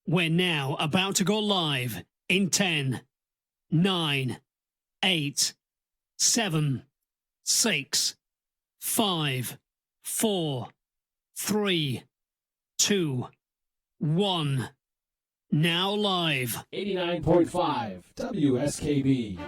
We're now about to go live in 10, 9, 8, 7, 6, 5, 4, 3, 2, 1. Now live. 89.5 WSKB.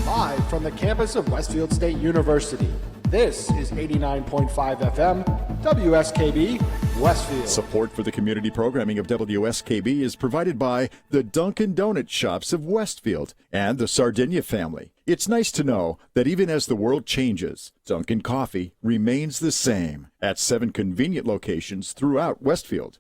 Live from the campus of Westfield State University, this is 89.5 FM, WSKB, Westfield. Support for the community programming of WSKB is provided by the Dunkin' Donut Shops of Westfield and the Sardinia family. It's nice to know that even as the world changes, Dunkin Coffee remains the same at 7 convenient locations throughout Westfield.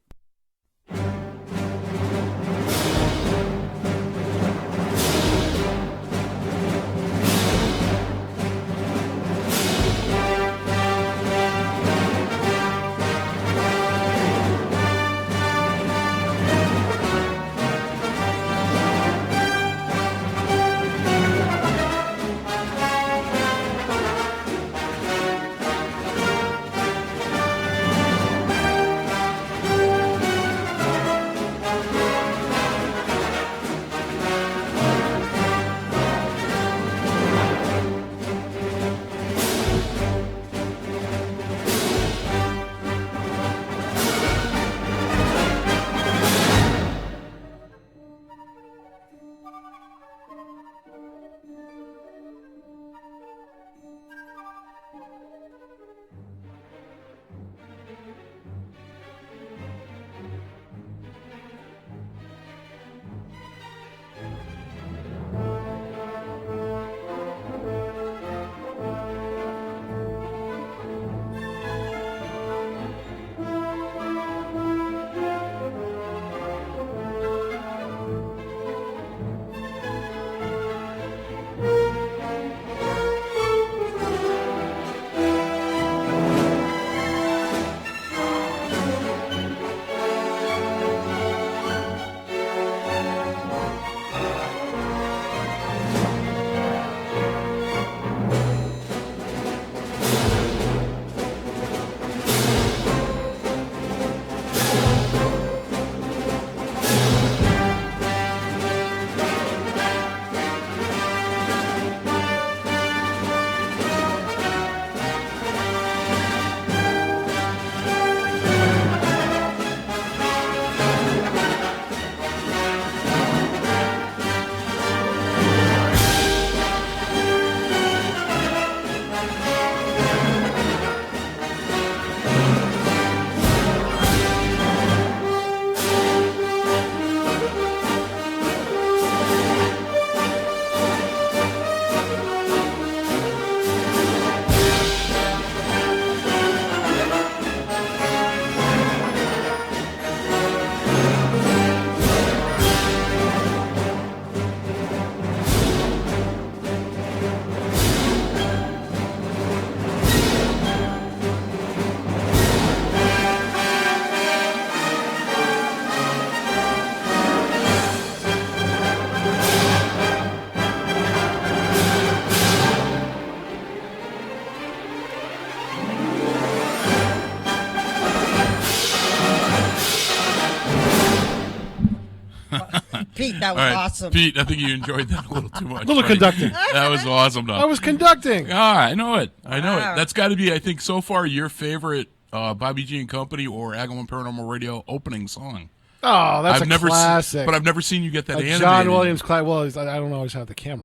Pete, that All was right, awesome. Pete, I think you enjoyed that a little too much. Little buddy. conducting. That was awesome, though. I was conducting. I know it. I know Wow. it. That's got to be, I think, so far your favorite Bobby G and Company or Agawam Paranormal Radio opening song. Oh, that's I've a never classic. but I've never seen you get that animated. John Williams class. Well, I don't always have the camera.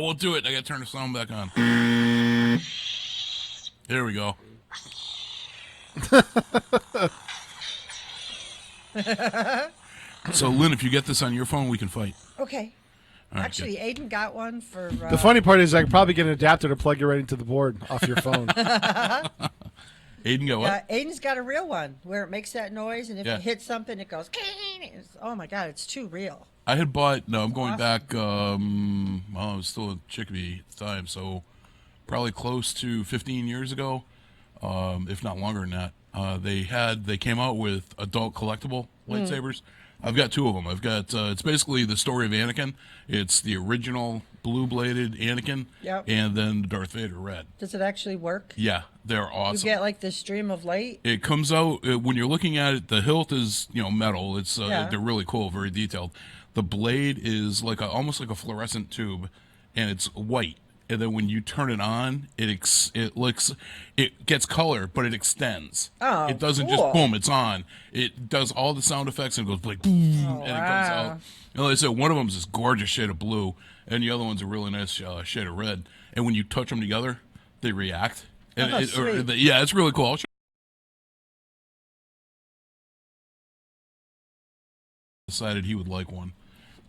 We'll do it. I got to turn the sound back on. There we go. So, Lynn, if you get this on your phone, we can fight. Okay. All right, Actually, Aiden got one for... The funny part is I could probably get an adapter to plug you right into the board off your phone. Aiden, go what? Aiden's got a real one where it makes that noise, and if Yeah. you hit something, it goes... Oh, my God, it's too real. I had bought, I'm going back, I was still in Chicopee at the time, so probably close to 15 years ago, if not longer than that. They came out with adult collectible lightsabers. I've got two of them. I've got, it's basically the story of Anakin. It's the original blue-bladed Anakin, Yep. and then Darth Vader red. Does it actually work? Yeah, they're You awesome. get like this stream of light? It comes out when you're looking at it. The hilt is metal. It's Yeah. they're really cool, very detailed. The blade is like almost like a fluorescent tube, and it's white. And then when you turn it on, it gets color, but it extends. Oh, it doesn't cool. just boom, it's on. It does all the sound effects and it goes like boom, and it comes out. And like I said, one of them is this gorgeous shade of blue, and the other one's a really nice shade of red. And when you touch them together, they react. And Oh, sweet. yeah, it's really cool. I'll show decided he would like one.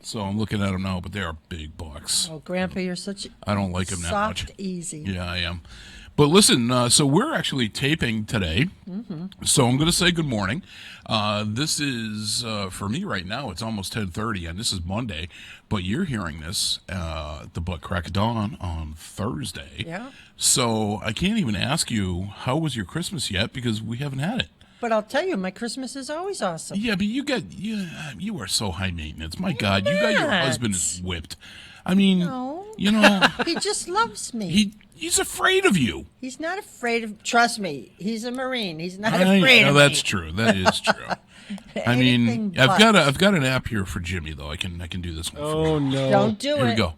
So I'm looking at them now, but they are big bucks. Oh, Grandpa, you're such I don't like them that much. soft, easy. Yeah, I am. But listen, so we're actually taping today. So I'm going to say good morning. This is, for me right now, it's almost 10:30, and this is Monday. But you're hearing this at the butt crack of dawn on Thursday. Yeah. So I can't even ask you, how was your Christmas yet? Because we haven't had it. But I'll tell you, my Christmas is always awesome. Yeah, but you are so high maintenance. My God, you got your not. husband is whipped. I mean, No. you know, He just loves me. he's afraid of you. He's not afraid of... Trust me, he's a Marine. He's not afraid of that's me. true. That is true. I Anything mean, but. I've got an app here for Jimmy though. I can do this one. Oh, for you. no. Don't do Here it. we go.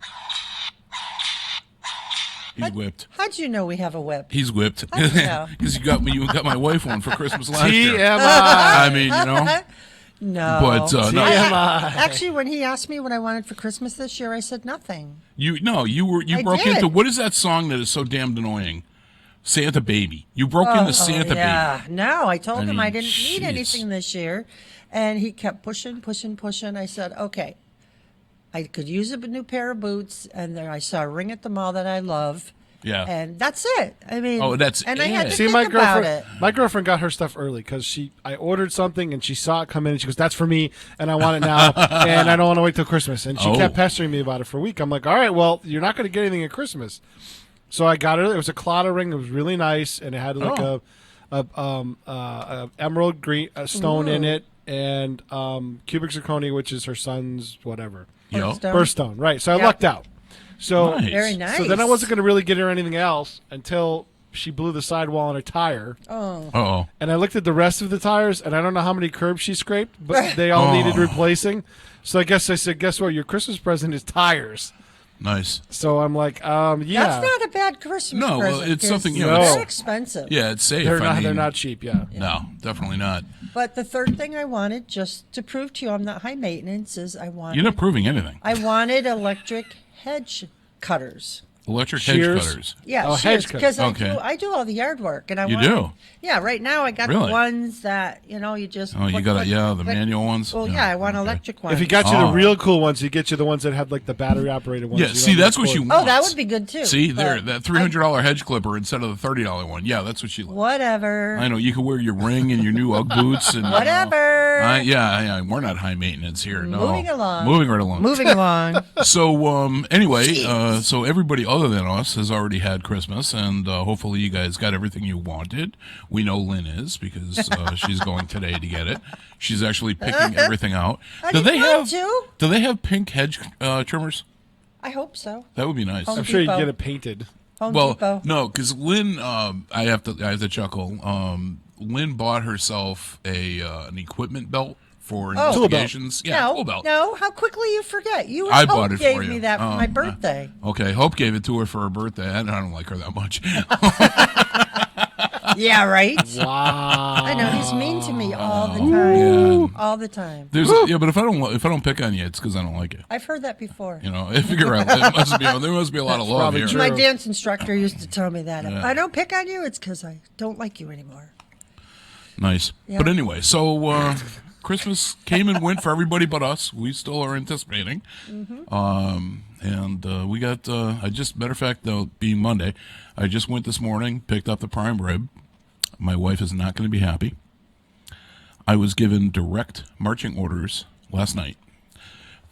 He's whipped. How'd you know we have a whip? He's whipped I know. because you got my wife one for Christmas last year. TMI. I mean, No. but no, TMI. Actually, when he asked me what I wanted for Christmas this year, I said nothing. you I broke did. into what is that song that is so damned annoying? Santa Baby. You broke into Santa Baby. Yeah. No, I told I him mean, I didn't need jeez. anything this year. And he kept pushing. I said, okay, I could use a new pair of boots. And then I saw a ring at the mall that I love. Yeah. And that's it. I mean, Oh, that's and I had it. to See, think my about girlfriend, it. my girlfriend got her stuff early because I ordered something and she saw it come in and she goes, "That's for me, and I want it now, and I don't want to wait till Christmas." And she Oh. kept pestering me about it for a week. I'm like, "All right, well, you're not going to get anything at Christmas." So I got her. It was a Claddagh ring. It was really nice, and it had like a emerald green stone in it, and cubic zirconia, which is her son's whatever Yo. Stone. birthstone. Right. So I Yep. lucked out. So Nice. Very nice. so then I wasn't going to really get her anything else until she blew the sidewall on her tire. Uh-oh. And I looked at the rest of the tires, and I don't know how many curbs she scraped, but they all needed replacing. So I said, guess what? Your Christmas present is tires. Nice. So I'm like, yeah. That's not a bad Christmas No, well, present. it's something, 'cause you know, They're it's- expensive. Yeah, it's safe. They're not cheap, yeah. No, definitely not. But the third thing I wanted, just to prove to you I'm not high maintenance, is You're wanted not proving anything. I wanted electric hedge cutters. Electric Shears? hedge cutters. Yeah, Oh, hedge because Okay. I do all the yard work, and I You wanted, do? Yeah, right now I got Really? the ones that you just. Oh, you click, got click, the click. manual ones? Well, Yeah, yeah, I want okay. electric ones. If he got you Oh. the real cool ones, he get you the ones that have like the battery operated ones. Yeah, You see, don't that's have what she cord. wants. Oh, that would be good too. See, but there, that $300 hedge clipper instead of the $30 one. Yeah, that's what she likes. Whatever. I know, you can wear your ring and your new Ugg boots. And Whatever. Yeah, we're not high maintenance here. No. Moving along. Moving right along. Moving along. So, anyway, so everybody other than us has already had Christmas, and hopefully you guys got everything you wanted. We know Lynn is because she's going today to get it. She's actually picking everything out. I Do didn't they want have? to. Do they have pink hedge trimmers? I hope so. That would be nice. Home I'm sure you Depot. can get it painted. Home Well, Depot. no, because Lynn, I have to chuckle. Lynn bought herself an equipment belt for Oh. investigations. Yeah, no, tool belt. no, how quickly you forget. You and I Hope bought it gave for you. me that for my birthday. Okay, Hope gave it to her for her birthday. I don't like her that much. Yeah, right? Wow. I know, he's mean to me all the time. man. All the time. But if I don't pick on you, it's because I don't like it. I've heard that before. You know, I figure out there must be a lot of love probably here. true. My dance instructor used to tell me that. If I don't pick on you, it's because I don't like you anymore. Nice. Yeah. But anyway, so Christmas came and went for everybody but us. We still are anticipating. And we got, matter of fact, though, being Monday, I just went this morning, picked up the prime rib. My wife is not going to be happy. I was given direct marching orders last night.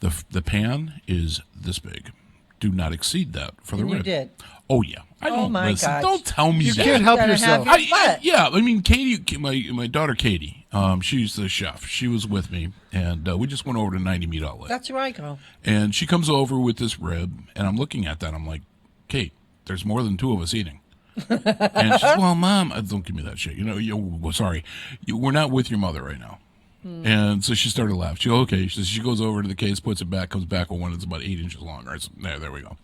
The pan is this big. Do not exceed that for the And you rib. did. Oh, yeah. I don't my listen. gosh. Don't tell me You that. can't help Gotta yourself. have your butt. I mean, Katie, my daughter Katie, she's the chef. She was with me, and we just went over to 90 Meat Outlet. That's where I go. And she comes over with this rib, and I'm looking at that. I'm like, Kate, there's more than two of us eating. And she's, well, Mom, don't give me that shit. You know, sorry. We're not with your mother right now. And so she started laughing. She goes, okay. She goes over to the case, puts it back, comes back with one that's about 8 inches long. Right? So, there we go.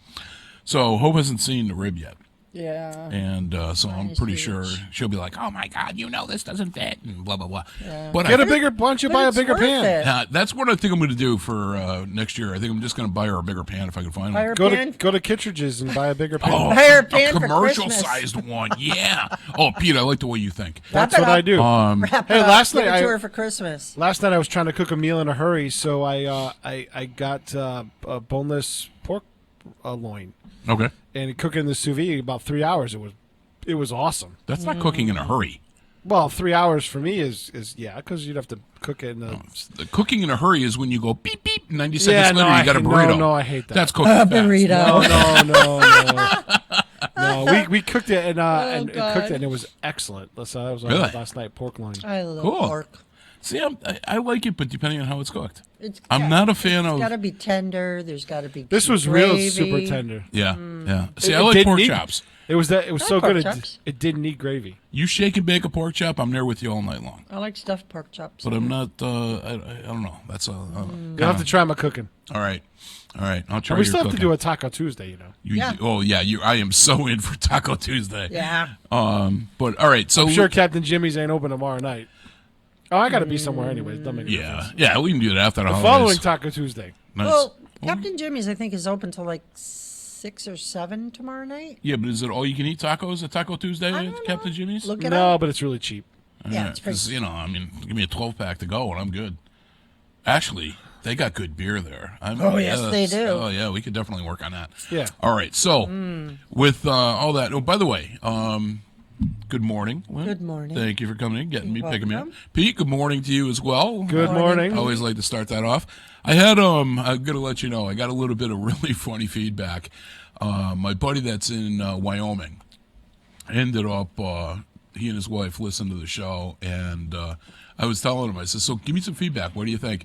So Hope hasn't seen the rib yet. Yeah. And so I'm is pretty huge. sure she'll be like, oh, my God, this doesn't fit, and blah, blah, blah. Yeah. But Get a bigger, why don't you But buy a it's bigger worth pan? it. that's what I think I'm going to do for next year. I think I'm just going to buy her a bigger pan if I can find Buy one. her Go pan. to Kittredge's and buy a bigger pan. Oh, Buy her a a pan for commercial-sized one, yeah. Oh, Pete, I like the way you think. That's Wrap it what I up. do. Wrap Hey, it up. last Give night it to I- her for Christmas. Last night I was trying to cook a meal in a hurry, so I got a boneless pork loin Okay. and cook it in the sous vide about 3 hours. It was awesome. That's not cooking in a hurry. Well, 3 hours for me is because you'd have to cook it in the. The cooking in a hurry is when you go beep, beep, 90 seconds later you got a burrito. No, I hate that. That's cooking fast. Burrito. No. We cooked it and God. cooked it and it was excellent. That was Really? last night pork loin. I love Cool. pork. See, I like it, but depending on how it's cooked. I'm not a fan It's of... got to be tender. There's got to be This was gravy. real super tender. Yeah, yeah. See, It I like didn't pork need- chops. It was so like good. pork It, chops. it didn't need gravy. You shake and bake a pork chop, I'm there with you all night long. I like stuffed pork chops. But I'm not, I don't know. That's You'll have to try my cooking. All right. I'll try And we your still have to cooking. do a Taco Tuesday, you know. Yeah. Oh, yeah. I am so in for Taco Tuesday. Yeah. But, all right. So I'm sure Captain Jimmy's ain't open tomorrow night. Oh, I got to be somewhere anyways. Doesn't make a difference. Yeah, we can do that after the The holidays. following Taco Tuesday. Nice. Well, Captain Jimmy's, I think, is open till like 6 or 7 tomorrow night. Yeah, but is it all you can eat tacos at Taco Tuesday I at don't Captain know. Jimmy's? Look it No, up. but it's really cheap. Yeah, it's pretty. 'Cause, give me a 12-pack to go and I'm good. Actually, they got good beer there. Oh, yes, they do. Oh, yeah, we could definitely work on that. Yeah. All right, so with all that, oh, by the way, good morning, Lynn. Good morning. Thank you for coming in, getting me, You're picking me up. welcome. Pete, good morning to you as well. Good morning. I always like to start that off. I had I'm gonna let you know I got a little bit of really funny feedback. My buddy that's in Wyoming ended up he and his wife listened to the show, and I was telling him, I said, so give me some feedback. What do you think?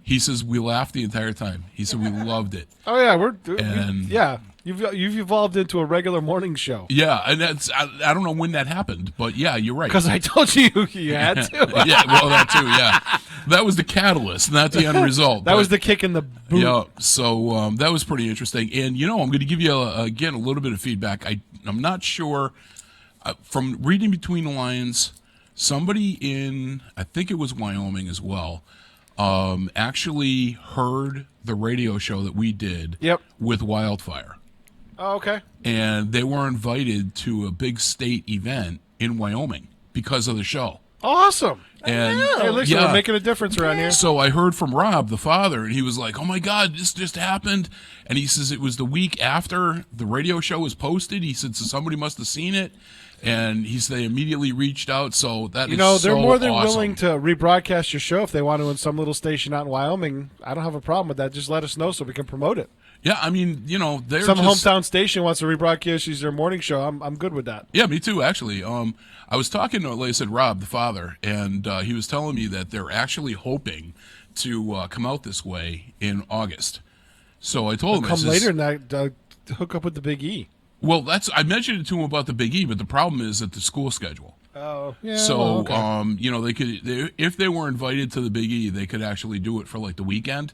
He says we laughed the entire time. He said we loved it. Oh yeah, And- You've evolved into a regular morning show. Yeah, and that's I don't know when that happened, but yeah, you're right. Because I told you you had to. Yeah, well, that too. Yeah, that was the catalyst, not the end result. That was the kick in the boot. Yeah, so that was pretty interesting. And, I'm going to give you, again, a little bit of feedback. I'm not sure, from reading between the lines, somebody in, I think it was Wyoming as well, actually heard the radio show that we did Yep. with Wildfire. Oh, okay. And they were invited to a big state event in Wyoming because of the show. Awesome. And Hey, listen, we're making a difference around here. So I heard from Rob, the father, and he was like, oh, my God, this just happened. And he says it was the week after the radio show was posted. He said, so somebody must have seen it. And he said they immediately reached out. So that is They're so more than awesome. willing to rebroadcast your show if they want to in some little station out in Wyoming. I don't have a problem with that. Just let us know so we can promote it. Yeah, I mean, they're Some just, hometown station wants to rebroadcast their morning show. I'm good with that. Yeah, me too, actually. I was talking to, like I said, Rob, the father, and he was telling me that they're actually hoping to come out this way in August. So I told him, Come later and hook up with the Big E. Well, I mentioned it to him about the Big E, but the problem is that the school schedule. Oh, yeah. So, okay. if they were invited to the Big E, they could actually do it for like the weekend,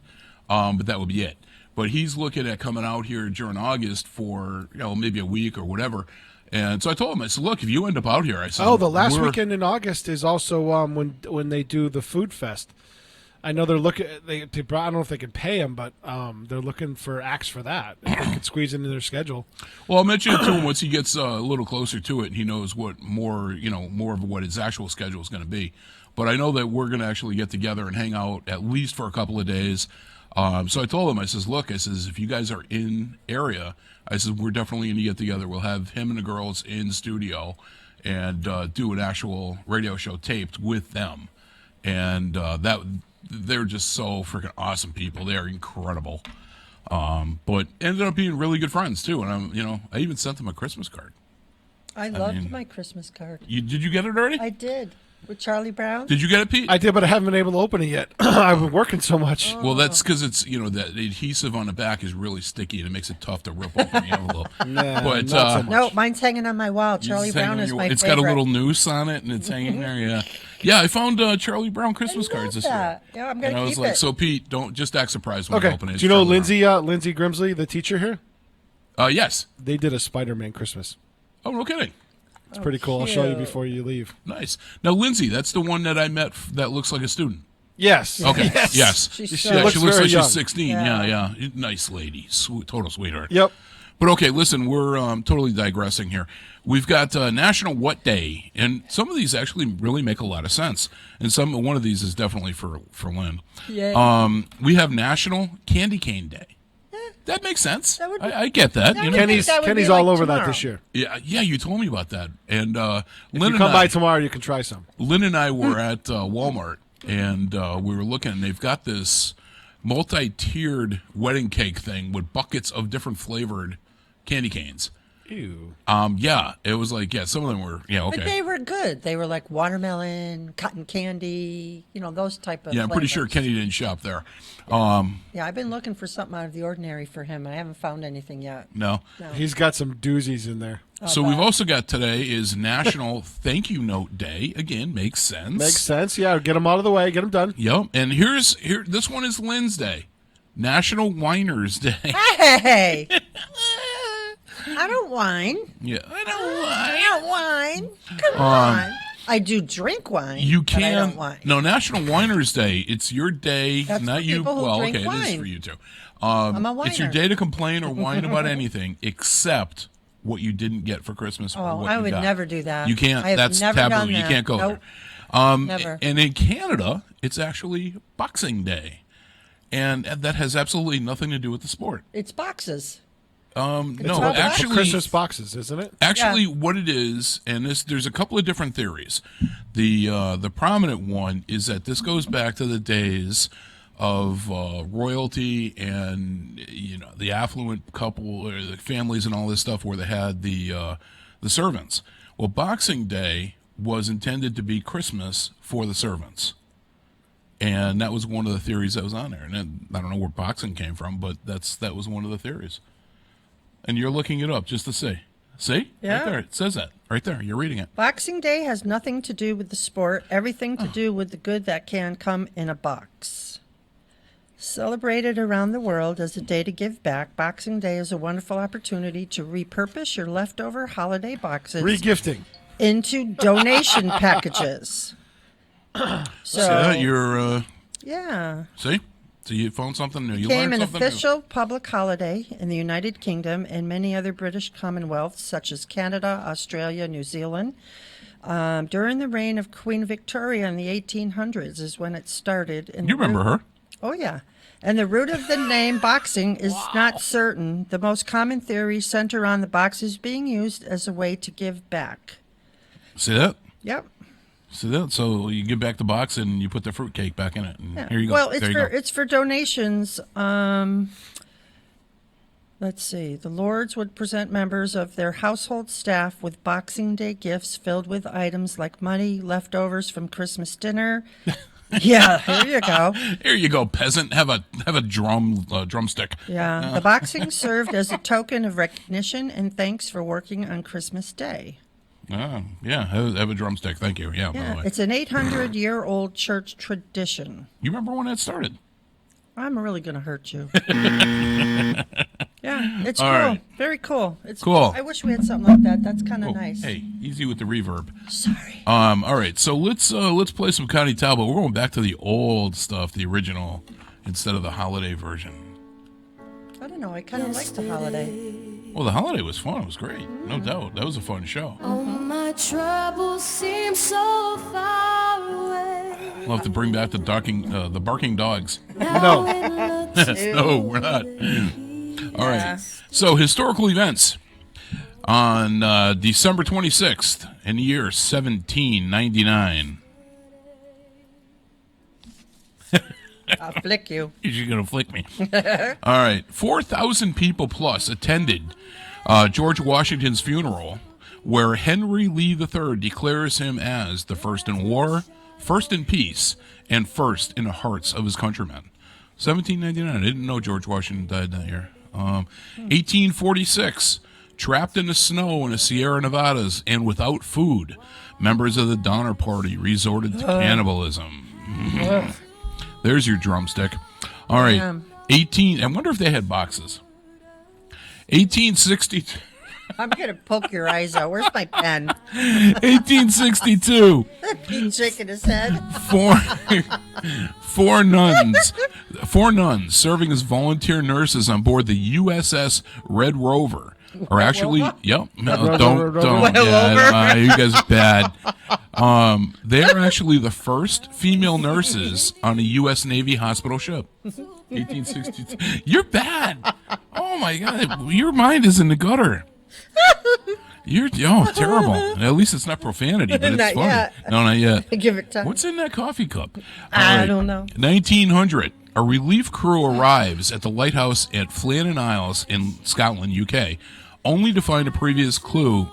but that would be it. But he's looking at coming out here during August for maybe a week or whatever. And so I told him, I said, look, if you end up out here, I said, The last weekend in August is also when they do the food fest. I know they're looking. I don't know if they can pay him, but they're looking for acts for that. If they could squeeze into their schedule. Well, I'll mention it to him once he gets a little closer to it, and he knows what more of what his actual schedule is going to be. But I know that we're going to actually get together and hang out at least for a couple of days. So I told him, I says, look, I says, if you guys are in area, I says, we're definitely going to get together. We'll have him and the girls in studio and do an actual radio show taped with them, and they're just so freaking awesome people. They are incredible. But ended up being really good friends too. And I even sent them a Christmas card. I loved my Christmas card. Did you get it already? I did. With Charlie Brown. Did you get it, Pete? I did, but I haven't been able to open it yet. I've been working so much. Well, that's because it's that adhesive on the back is really sticky and it makes it tough to rip open the envelope. Nah, but not so much. No, mine's hanging on my wall. Charlie Brown is my It's favorite. got a little noose on it and it's hanging there. Yeah, yeah. I found Charlie Brown Christmas cards this year. Yeah, I'm And gonna I was keep like, it. so Pete, don't just act surprised when you Okay. open it. Do you know Charlie Lindsay Grimsley, the teacher here? Brown. Yes. They did a Spider-Man Christmas. Oh, no kidding. It's pretty cool. I'll show you cute. before you leave. Nice. Now, Lindsay, that's the one that I met that looks like a student. Yes. Okay. Yes. Yes. She's She so- Yeah, looks she looks very like young. she's 16. Yeah. Yeah. Nice lady. Total sweetheart. Yep. But okay, listen, we're totally digressing here. We've got National What Day, and some of these actually really make a lot of sense. And one of these is definitely for Lynn. Yay. We have National Candy Cane Day. That makes sense. That would be- I get that. that You would know? be- Kenny's that would Kenny's be all like over that tomorrow. this year. Yeah, you told me about that. And If Lynn you come by and tomorrow, you can try some. Lynn and I were at Walmart, and we were looking, and they've got this multi-tiered wedding cake thing with buckets of different flavored candy canes. Ew. Yeah, it was like, some of them were, okay. But they were good. They were like watermelon, cotton candy, those type of Yeah, I'm pretty sure flavors. Kenny didn't shop there. Yeah, I've been looking for something out of the ordinary for him. I haven't found anything yet. No. He's got some doozies in there. So we've also got today is National Thank You Note Day. Again, makes sense. Makes sense. Yeah, get them out of the way. Get them done. Yep. And this one is Lynn's Day. National Winers Day. Hey! I don't whine. Yeah. I I don't don't whine. Come on. I do drink wine. You but I can don't whine. No, National Winers Day. It's your day, That's not for you. people who Well, drink okay, it is wine. for you too. I'm a It's your whiner. day to complain or whine about anything except what you didn't get for Christmas. or Oh, what I you would got. never do that. You can't. I have That's never taboo. done You that. can't go Nope. there. Never. And in Canada, it's actually Boxing Day, and that has absolutely nothing to do with the sport. It's boxes. No, about For actually, Christmas boxes, isn't it? Actually, Yeah. what it is, and there's a couple of different theories. The prominent one is that this goes back to the days of royalty and the affluent couple or the families and all this stuff where they had the servants. Well, Boxing Day was intended to be Christmas for the servants. And that was one of the theories that was on there. And then, I don't know where boxing came from, but that was one of the theories. And you're looking it up just to see. See? Yeah. Right there. It says that. Right there. You're reading it. Boxing Day has nothing to do with the sport, everything to do with the good that can come in a box. Celebrated around the world as a day to give back, Boxing Day is a wonderful opportunity to repurpose your leftover holiday boxes Regifting. into donation packages. See that? So, You're, yeah. see? So you found something new. You Became learned an something official public holiday in the United Kingdom and many other British Commonwealths, such as Canada, Australia, New Zealand. During the reign of Queen Victoria in the 1800s is when it started. new. You remember her? Oh, yeah. And the root of the name boxing is not certain. The most common theories center on the boxes being used as a way to give back. See that? Yep. See that? So you give back the box and you put the fruitcake back in it. And Yeah. here you go. Well, there you go. it's for donations. Let's see. The Lords would present members of their household staff with Boxing Day gifts filled with items like money, leftovers from Christmas dinner. Yeah, here you go. Here you go, peasant. Have a drumstick. Yeah, the boxing served as a token of recognition and thanks for working on Christmas Day. Yeah, have a drumstick. Thank you. Yeah, by the Yeah, way. it's an 800-year-old church tradition. You remember when that started? I'm really going to hurt you. Yeah, it's All cool. right. Very cool. It's Cool. I wish we had something like that. That's kind of Oh, nice. hey, easy with the reverb. Sorry. All right, so let's play some Connie Talbot. We're going back to the old stuff, the original, instead of the holiday version. I don't know. I kind of like the holiday. Well, the holiday was fun. It was great, no doubt. That was a fun show. All my troubles seem so far away. We'll have to bring back the barking dogs. No. No, we're not. All right. So, historical events. On December 26th in the year 1799. I'll flick you. You're going to flick me. All right. 4,000 people plus attended George Washington's funeral, where Henry Lee III declares him as the first in war, first in peace, and first in the hearts of his countrymen. 1799. I didn't know George Washington died that year. 1846. Trapped in the snow in the Sierra Nevadas and without food, members of the Donner Party resorted to cannibalism. There's your drumstick. All right. 18. I wonder if they had boxes. 1862. I'm going to poke your eyes out. Where's my pen? 1862. He's shaking his head. Four nuns serving as volunteer nurses on board the USS Red Rover are actually, yep. No, don't. Yeah, you guys are bad. They are actually the first female nurses on a U.S. Navy hospital ship. 1862. You're bad. Oh my God, your mind is in the gutter. You're terrible. At least it's not profanity, but it's Not funny. yet. No, not yet. Give it time. What's in that coffee cup? I don't know. 1900. A relief crew arrives at the lighthouse at Flannan Isles in Scotland, UK, only to find a previous crew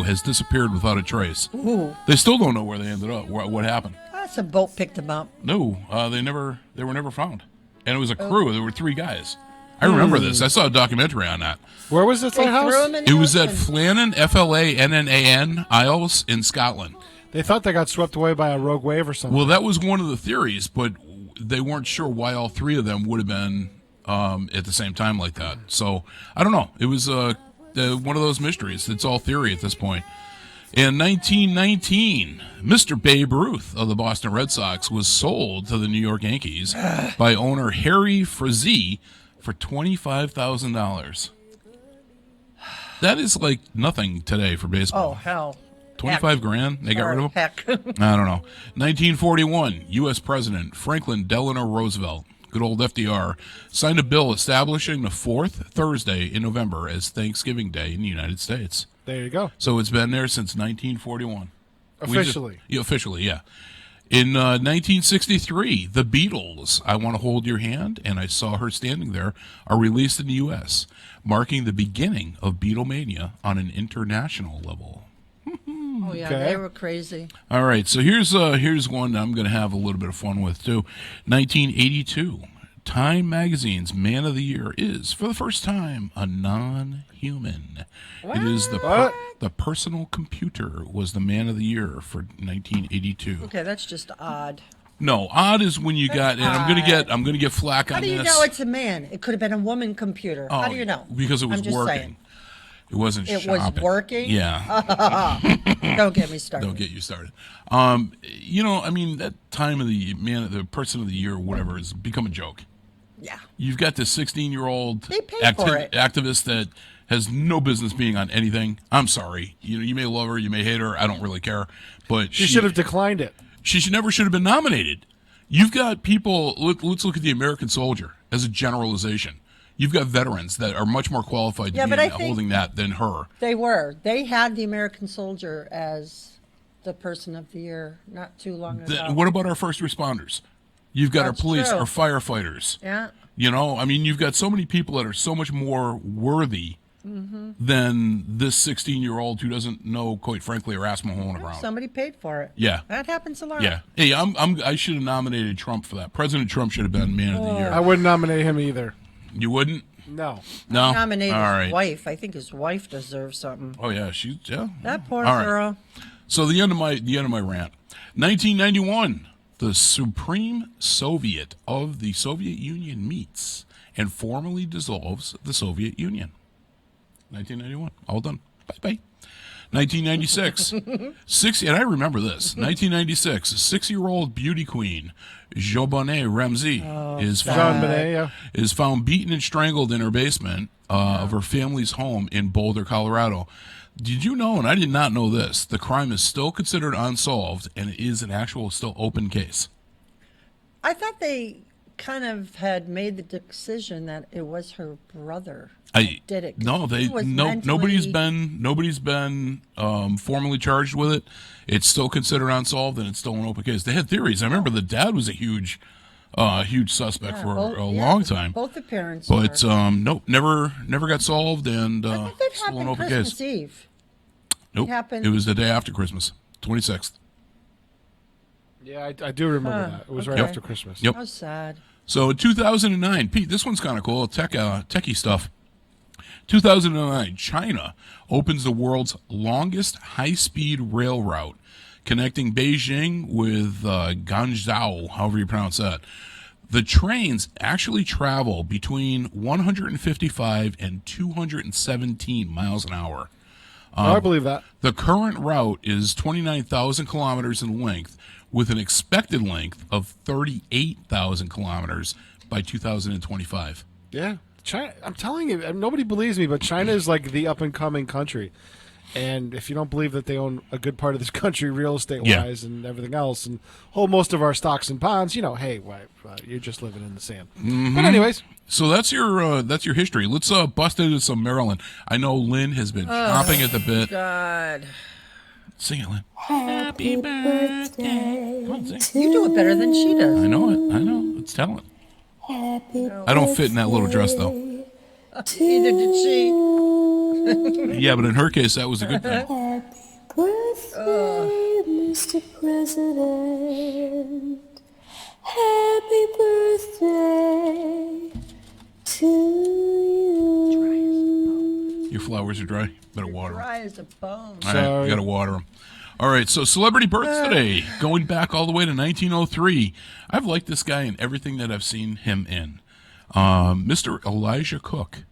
has disappeared without a trace. Ooh. They still don't know where they ended up. What happened? Some boat picked them up. No, they were never found. And it was a crew. There were 3 guys. I remember this. I saw a documentary on that. Where was this They threw lighthouse? them in the It was at ocean. Flannan, Flannan, Isles in Scotland. They thought they got swept away by a rogue wave or something. Well, that was one of the theories, but they weren't sure why all 3 of them would have been at the same time like that. So I don't know. It was one of those mysteries. It's all theory at this point. In 1919, Mr. Babe Ruth of the Boston Red Sox was sold to the New York Yankees by owner Harry Frazee for $25,000. That is like nothing today for baseball. Oh, hell. 25 grand? They got rid of him? Heck. I don't know. 1941, U.S. President Franklin Delano Roosevelt, good old FDR, signed a bill establishing the 4th Thursday in November as Thanksgiving Day in the United States. There you go. So it's been there since 1941. Officially. Officially, yeah. In 1963, the Beatles, I Want to Hold Your Hand, and I Saw Her Standing There, are released in the U.S., marking the beginning of Beatlemania on an international level. Oh, yeah, Okay. they were crazy. All right, so here's one I'm going to have a little bit of fun with, too. 1982, Time Magazine's Man of the Year is, for the first time, a non-human. It is the personal computer was the Man of the Year for 1982. Okay, that's just odd. No, odd is when you got, and I'm gonna get flack How on do you this. know it's a man? It could have been a woman computer. How do you know? Because it was I'm just working. saying. It wasn't It was shopping. working? Yeah. Don't get me started. Don't get you started. I mean, that time of the person of the year, or whatever, has become a joke. Yeah. You've got this 16-year-old They pay for it. activist that has no business being on anything. I'm sorry. You may love her, you may hate her. I don't really care. But She should have declined it. She never should have been nominated. You've got people. Let's look at the American soldier as a generalization. You've got veterans that are much more qualified to Yeah, be but I think- holding that than her. They were. They had the American soldier as the person of the year not too long ago. What about our first responders? You've got That's our police, true. our firefighters. Yeah. I mean, you've got so many people that are so much more worthy Mm-hmm. than this 16-year-old who doesn't know, quite frankly, her ass Mahone around. Somebody paid for it. Yeah. That happens a lot. Yeah. Hey, I should have nominated Trump for that. President Trump should have been Man of the Year. I wouldn't nominate him either. You wouldn't? No. No. Nominate All his right. wife. I think his wife deserves something. Oh yeah, yeah. That poor All right. girl. So the end of my rant. 1991, the Supreme Soviet of the Soviet Union meets and formally dissolves the Soviet Union. 1991, all done. Bye bye. 1996, and I remember this. 1996, 6-year-old beauty queen Jobonnet Ramsey is found beaten and strangled in her basement of her family's home in Boulder, Colorado. Did you know, and I did not know this, the crime is still considered unsolved and it is an actual still open case. I thought they kind of had made the decision that it was her brother did it. No, nobody's been formally charged with it. It's still considered unsolved and it's still an open case. They had theories. I remember the dad was a huge suspect for a long time. Both the parents. But nope, never got solved, and I thought that still an happened open Christmas case. Eve. Nope, it was the day after Christmas, 26th. Yeah, I do remember that. It was right after Christmas. Yep. How sad. So in 2009, Pete, this one's kind of cool, techie stuff. 2009, China opens the world's longest high-speed rail route, connecting Beijing with Guangzhou, however you pronounce that. The trains actually travel between 155 and 217 miles an hour. I believe that. The current route is 29,000 kilometers in length, with an expected length of 38,000 kilometers by 2025. Yeah. China, I'm telling you, nobody believes me, but China is like the up-and-coming country. And if you don't believe that they own a good part of this country real estate-wise and everything else and hold most of our stocks and bonds, hey, you're just living in the sand. Mm-hmm. But anyways. So that's your history. Let's bust into some Maryland. I know Lynn has been chomping at the bit. God. Sing it, Lynn. Happy birthday. Come on, sing. You do it better than she does. I know it. I know. It's talent. I don't fit in that little dress, though. Neither did she. Yeah, but in her case, that was a good thing. Happy birthday, Mr. President. Happy birthday to you. Your flowers are dry. Better water them. Dry as a bone. All right, you got to water them. All right, so celebrity births today, going back all the way to 1903. I've liked this guy in everything that I've seen him in. Mr. Elijah Cook.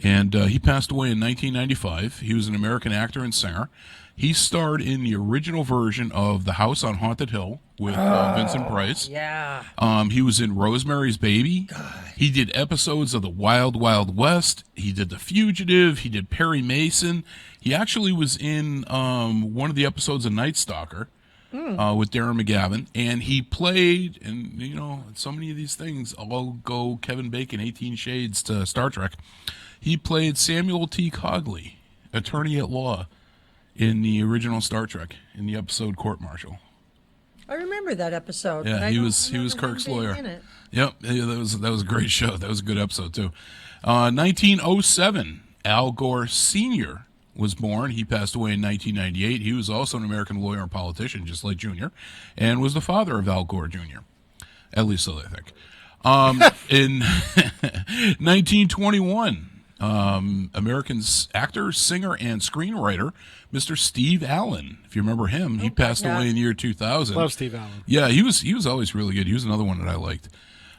And he passed away in 1995. He was an American actor and singer. He starred in the original version of The House on Haunted Hill with Vincent Price. Yeah. He was in Rosemary's Baby. God. He did episodes of The Wild Wild West. He did The Fugitive. He did Perry Mason. He actually was in one of the episodes of Night Stalker with Darren McGavin. And he played, and so many of these things all go Kevin Bacon, 18 Shades to Star Trek. He played Samuel T. Cogley, attorney at law, in the original Star Trek, in the episode Court Martial. I remember that episode. Yeah, he was Kirk's lawyer. Yep, that was a great show. That was a good episode too. 1907, Al Gore Sr. was born. He passed away in 1998. He was also an American lawyer and politician, just like Jr., and was the father of Al Gore Jr. At least so they think. In 1921. American actor, singer, and screenwriter, Mr. Steve Allen. If you remember him, he passed away in the year 2000. Love Steve Allen. Yeah, he was always really good. He was another one that I liked.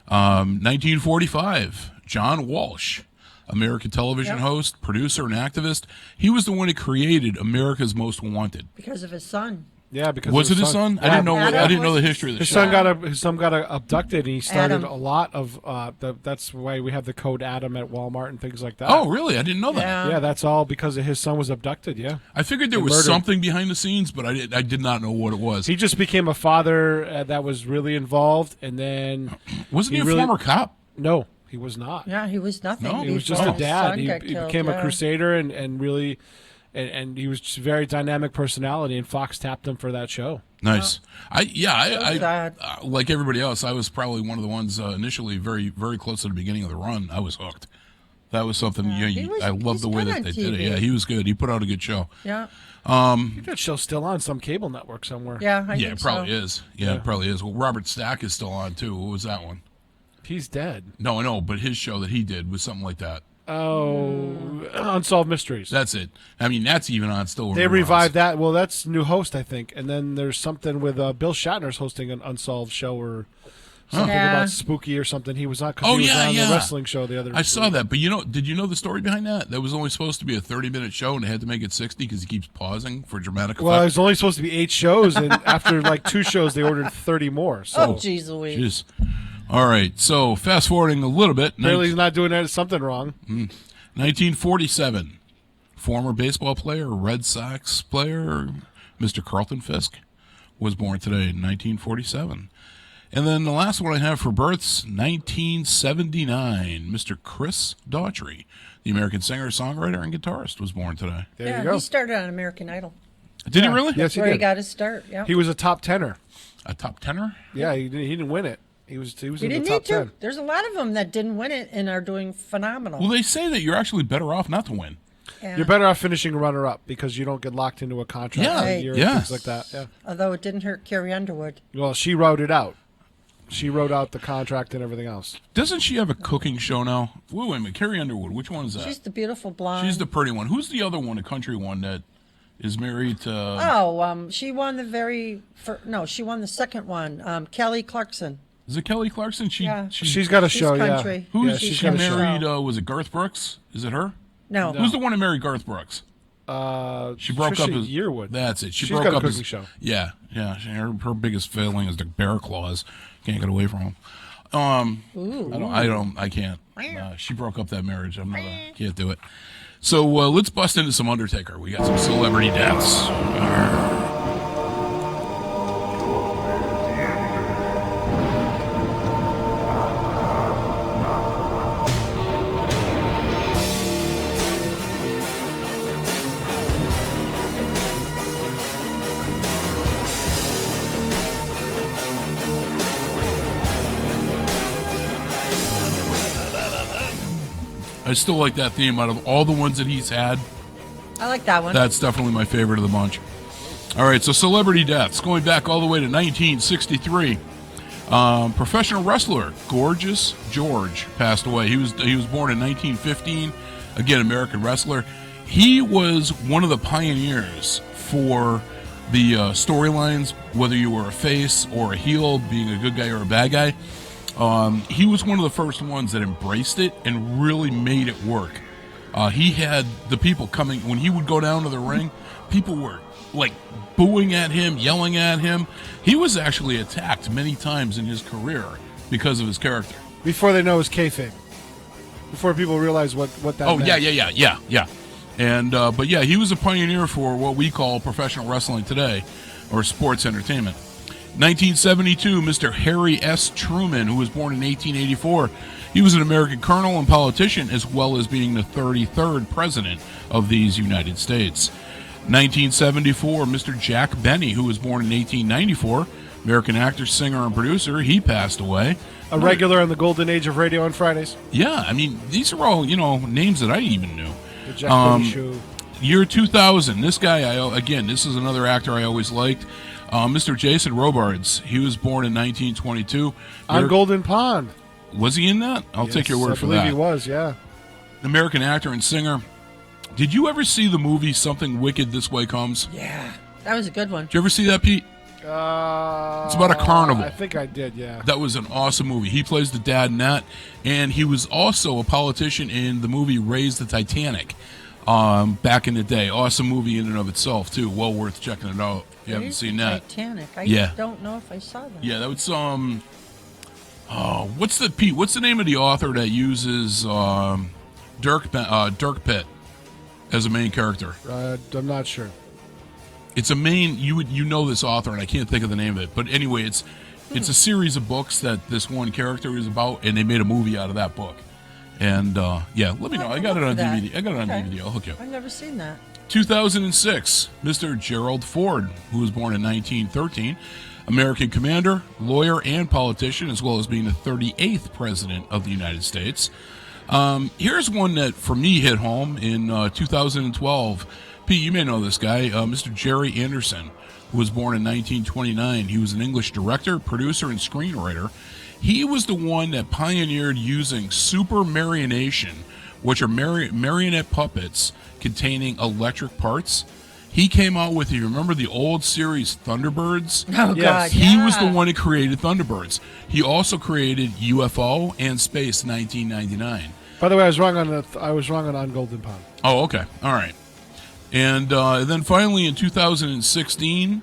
1945, John Walsh, American television host, producer, and activist. He was the one who created America's Most Wanted. Because of his son. Yeah, because was it his son? Yeah. I didn't know the history of the his show. His son got abducted, and he started Adam. a lot of. That's why we have the code Adam at Walmart and things like that. Oh, really? I didn't know that. Yeah, that's all because his son was abducted. Yeah, I figured there was murdered. something behind the scenes, but I did not know what it was. He just became a father that was really involved, and then wasn't he a former cop? No, he was not. Yeah, he was nothing. No, He was just a dad. He became a crusader and really, and he was just a very dynamic personality. And Fox tapped him for that show. Nice. I So like everybody else, I was probably one of the ones initially very, very close to the beginning of the run. I was hooked. That was something. I love the way that they did it. Yeah, he was good. He put out a good show. Yeah. That show's still on some cable network somewhere. Yeah, I think It probably so. is. Yeah, it probably is. Well, Robert Stack is still on too. What was that one? He's dead. No, I know, but his show that he did was something like that. Unsolved Mysteries. That's it. I mean, that's even on still. They revived that. Well, that's new host, I think. And then there's something with Bill Shatner's hosting an Unsolved show or something about spooky or something. He was on because he was on the wrestling show the other. I saw that, but did you know the story behind that? That was only supposed to be a 30-minute show, and they had to make it 60 because he keeps pausing for dramatic effect. Well, it was only supposed to be 8 shows, and after like 2 shows, they ordered 30 more. So. Jeez Louise. All right, so fast forwarding a little bit. Apparently he's not doing something wrong. 1947, former baseball player, Red Sox player, Mr. Carlton Fisk, was born today in 1947. And then the last one I have for births, 1979, Mr. Chris Daughtry, the American singer, songwriter, and guitarist, was born today. There you go. He started on American Idol. Did he really? Yes, he Where did. he got his start. Yeah. He was a top tenor. A top tenor? Yeah, he didn't win it. He was He in the didn't top need to. 10. There's a lot of them that didn't win it and are doing phenomenal. Well, they say that you're actually better off not to win. Yeah. You're better off finishing runner-up because you don't get locked into a contract Yeah, for a year yeah. and things like that. Yeah. Although it didn't hurt Carrie Underwood. Well, she wrote it out. She wrote out the contract and everything else. Doesn't she have a cooking show now? Wait a minute, Carrie Underwood. Which one is that? She's the beautiful blonde. She's the pretty one. Who's the other one, a country one that is married to... she won she won the second one. Kelly Clarkson. Is it Kelly Clarkson? She's got a show, country. Who Yeah, is she's she got a show. married? Was it Garth Brooks? Is it her? No. Who's the one that married Garth Brooks? She broke up Trisha his... Yearwood. That's it. She's broke got a up cooking his show. Yeah. Her biggest failing is the bear claws. Can't get away from him. I can't. She broke up that marriage. Can't do it. So let's bust into some Undertaker. We got some celebrity deaths. I still like that theme. Out of all the ones that he's had, I like that one. that's definitely my favorite of the bunch. All right, so celebrity deaths, going back all the way to 1963. Professional wrestler Gorgeous George passed away. He was born in 1915. Again, American wrestler. He was one of the pioneers for the storylines, whether you were a face or a heel, being a good guy or a bad guy. He was one of the first ones that embraced it and really made it work. He had the people coming, when he would go down to the ring, people were like booing at him, yelling at him. He was actually attacked many times in his career because of his character. Before they know it's kayfabe. Before people realize what that meant. Yeah. And, but yeah, he was a pioneer for what we call professional wrestling today, or sports entertainment. 1972, Mr. Harry S. Truman, who was born in 1884. He was an American colonel and politician, as well as being the 33rd president of these United States. 1974, Mr. Jack Benny, who was born in 1894. American actor, singer, and producer. He passed away. A regular in the golden age of radio on Fridays. Yeah, I mean, these are all, names that I even knew. The Jack Benny Show. Year 2000, this guy, this is another actor I always liked. Mr. Jason Robards. He was born in 1922. On Golden Pond. Was he in that? I'll take your word for that. I believe he was, yeah. American actor and singer. Did you ever see the movie Something Wicked This Way Comes? Yeah, that was a good one. Did you ever see that, Pete? It's about a carnival. I think I did, yeah. That was an awesome movie. He plays the dad in that, and he was also a politician in the movie Raise the Titanic back in the day. Awesome movie in and of itself, too. Well worth checking it out if you haven't seen that. Titanic. I don't know if I saw that. Yeah, that was what's the name of the author that uses Dirk Pitt as a main character? I'm not sure. It's a main, you know this author, and I can't think of the name of it. But anyway, it's a series of books that this one character is about, and they made a movie out of that book. And let me know. I got it on DVD. DVD. I'll hook you up. I've never seen that. 2006, Mr. Gerald Ford, who was born in 1913, American commander, lawyer, and politician, as well as being the 38th president of the United States. Here's one that, for me, hit home in 2012. Pete, you may know this guy, Mr. Jerry Anderson, who was born in 1929. He was an English director, producer, and screenwriter. He was the one that pioneered using super marionation which are marionette puppets containing electric parts. He came out with, you remember the old series Thunderbirds? Oh, God, He yeah. was the one who created Thunderbirds. He also created UFO and Space 1999. By the way, I was wrong on Golden Pond. Oh, okay. All right. And then finally in 2016,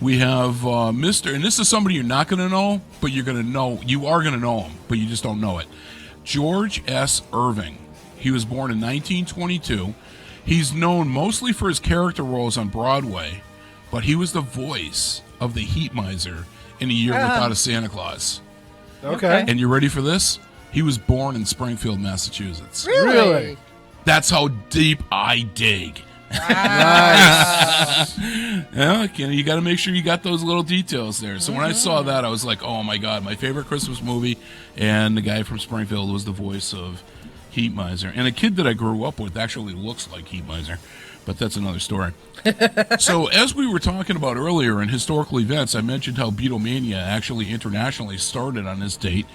we have Mr. And this is somebody you're not going to know, but you're going to know. You are going to know him, but you just don't know it. George S. Irving. He was born in 1922. He's known mostly for his character roles on Broadway, but he was the voice of the Heat Miser in A Year Without a Santa Claus. Okay. And you ready for this? He was born in Springfield, Massachusetts. Really? That's how deep I dig. Nice. Yeah, you got to make sure you got those little details there. So when I saw that, I was like, oh my God, my favorite Christmas movie. And the guy from Springfield was the voice of Heat Miser. And a kid that I grew up with actually looks like Heat Miser, but that's another story. So as we were talking about earlier in historical events, I mentioned how Beatlemania actually internationally started on this date.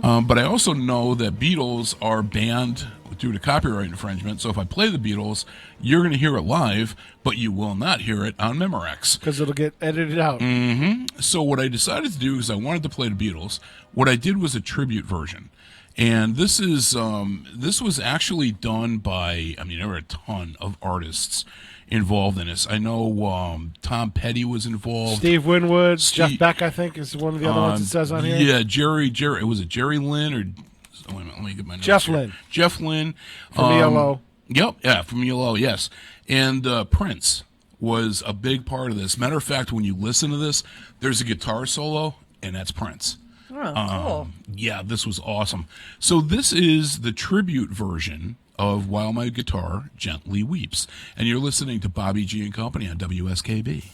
But I also know that Beatles are banned due to copyright infringement. So if I play the Beatles, you're going to hear it live, but you will not hear it on Memorex. Because it'll get edited out. So what I decided to do is I wanted to play the Beatles. What I did was a tribute version. And this was actually done by, there were a ton of artists involved in this. I know Tom Petty was involved. Steve Winwood, Jeff Beck, I think, is one of the other ones it says on here. Yeah, Jerry, was it Jerry Lynn or, wait a minute, let me get my notes Jeff here. Lynne. Jeff Lynne. From ELO. Yep, yeah, from ELO, yes. And Prince was a big part of this. Matter of fact, when you listen to this, there's a guitar solo, and that's Prince. Oh, cool. Yeah, this was awesome. So this is the tribute version of While My Guitar Gently Weeps. And you're listening to Bobby G and Company on WSKB.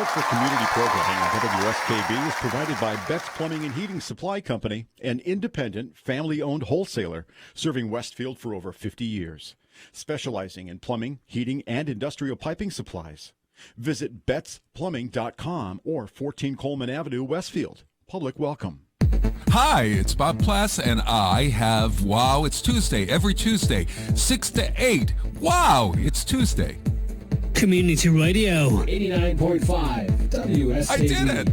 Support for community programming on WSKB is provided by Betts Plumbing and Heating Supply Company, an independent, family-owned wholesaler serving Westfield for over 50 years, specializing in plumbing, heating, and industrial piping supplies. Visit bettsplumbing.com or 14 Coleman Avenue, Westfield. Public welcome. Hi, it's Bob Plass, and I have Wow, It's Tuesday, every Tuesday, 6 to 8. Wow, it's Tuesday. Community Radio. 89.5 WSKB. I did it!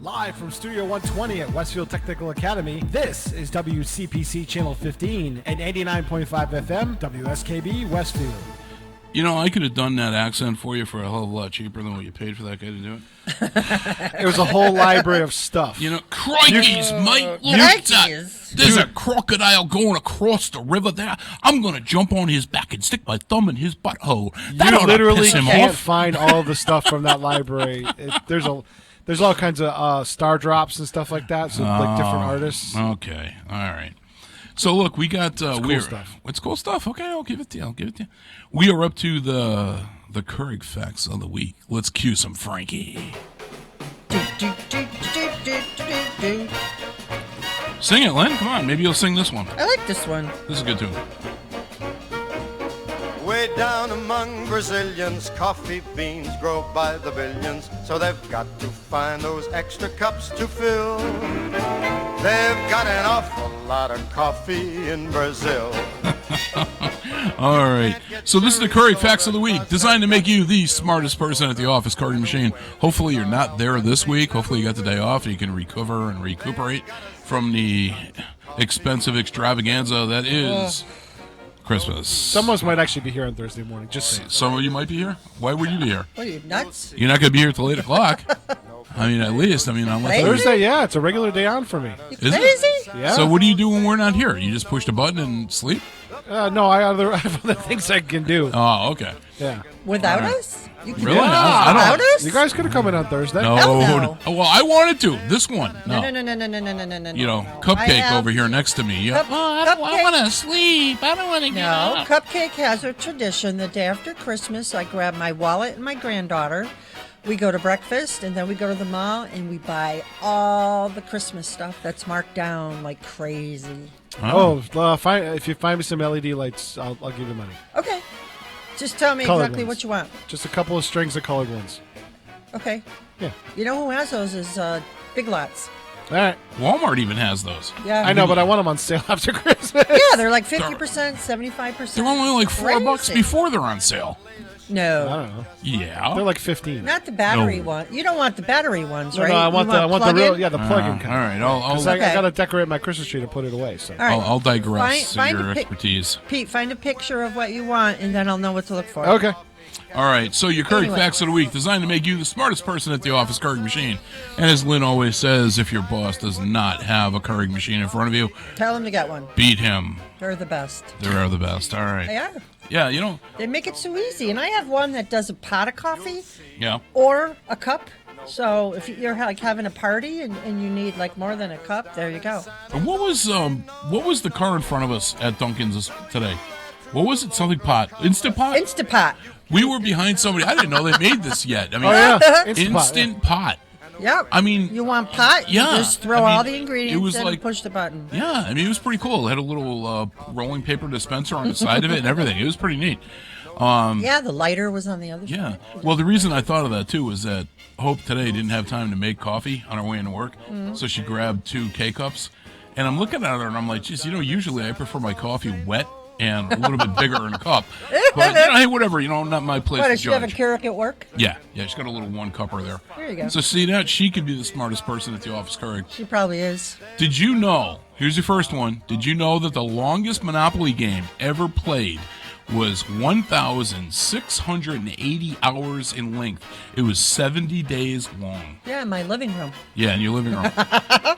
Live from Studio 120 at Westfield Technical Academy, this is WCPC Channel 15 and 89.5 FM, WSKB, Westfield. You know, I could have done that accent for you for a hell of a lot cheaper than what you paid for that guy to do it. It was a whole library of stuff. You know, crikeys, mate. Look at that. There's a crocodile going across the river there. I'm going to jump on his back and stick my thumb in his butthole. That You ought to literally piss him can't off. find all the stuff from that library. There's all kinds of star drops and stuff like that, so like different artists. Okay, all right. So look, we got cool stuff. It's cool stuff. Okay, I'll give it to you. We are up to the Keurig facts of the week. Let's cue some Frankie. Sing it, Len. Come on, maybe you'll sing this one. I like this one. This is a good tune. Way down among Brazilians, coffee beans grow by the billions, so they've got to find those extra cups to fill. They've got an awful lot of coffee in Brazil. All right. So this is the Keurig Facts of the Week, designed to make you the smartest person at the office Keurig machine. Hopefully you're not there this week. Hopefully you got the day off and you can recover and recuperate from the expensive extravaganza that is Christmas. Some of us might actually be here on Thursday morning. Just saying. Some of you might be here. Why would you be here? What are you, nuts? You're not going to be here till 8 o'clock. I mean, at least. I mean, on Thursday, yeah, it's a regular day on for me. Is Crazy? it? Yeah. So what do you do when we're not here? You just push the button and sleep? No, I have other things I can do. Oh, okay. Yeah. Without us? You can Really? do it I don't- without us? You guys could have come in on Thursday. No, no. Oh, well, I wanted to. This one. No. No. You know, Cupcake over here next to me. Yeah. I want to sleep. I don't want to get No, up. Cupcake has a tradition. The day after Christmas, I grab my wallet and my granddaughter. We go to breakfast, and then we go to the mall, and we buy all the Christmas stuff that's marked down like crazy. If you find me some LED lights, I'll give you money. Okay. Just tell me Colored exactly ones. what you want. Just a couple of strings of colored ones. Okay. Yeah. You know who has those is Big Lots. All right. Walmart even has those. Yeah. I know, but I want them on sale after Christmas. Yeah, they're like 50%, 75%. They're only like $4 Crazy. before they're on sale. No. I don't know. Yeah. They're like 15. Not the battery No. one. You don't want the battery ones, No, right? no, I want You the plug-in? real, the plug-in kind. All right. I'll 'Cause I Okay. got to decorate my Christmas tree to put it away. So. All right. I'll digress Find your a pic- expertise. Pete, find a picture of what you want, and then I'll know what to look for. Okay. All right, so your Keurig Anyway. Facts of the Week, designed to make you the smartest person at the office Keurig machine. And as Lynn always says, if your boss does not have a Keurig machine in front of you, Tell them to get one. beat him. They're the best. They are the best. All right. They are. Yeah, you know, They make it so easy. And I have one that does a pot of coffee yeah. or a cup. So if you're like having a party and you need like more than a cup, there you go. And what was the car in front of us at Dunkin's today? What was it? Something pot? Instant pot? Instapot. We were behind somebody. I didn't know they made this yet. I mean, Oh, yeah. Instant pot. Yep. I mean, You want pot? yeah, You just throw I mean, all the ingredients it was in like- and push the button. Yeah, I mean, it was pretty cool. It had a little rolling paper dispenser on the side of it and everything. It was pretty neat. Yeah, the lighter was on the other Yeah. side. Well, the reason I thought of that, too, was that Hope today didn't have time to make coffee on her way into work, so she grabbed 2 K-Cups. And I'm looking at her, and I'm like, geez, usually I prefer my coffee wet and a little bit bigger in a cup. But, hey, whatever, not my place What, to does she have a judge. Keurig at work? Yeah, she's got a little 1-cupper there. There you go. So see that? She could be the smartest person at the office, Keurig. She probably is. Did you know, here's your first one, did you know that the longest Monopoly game ever played was 1,680 hours in length? It was 70 days long. Yeah, in my living room. Yeah, in your living room.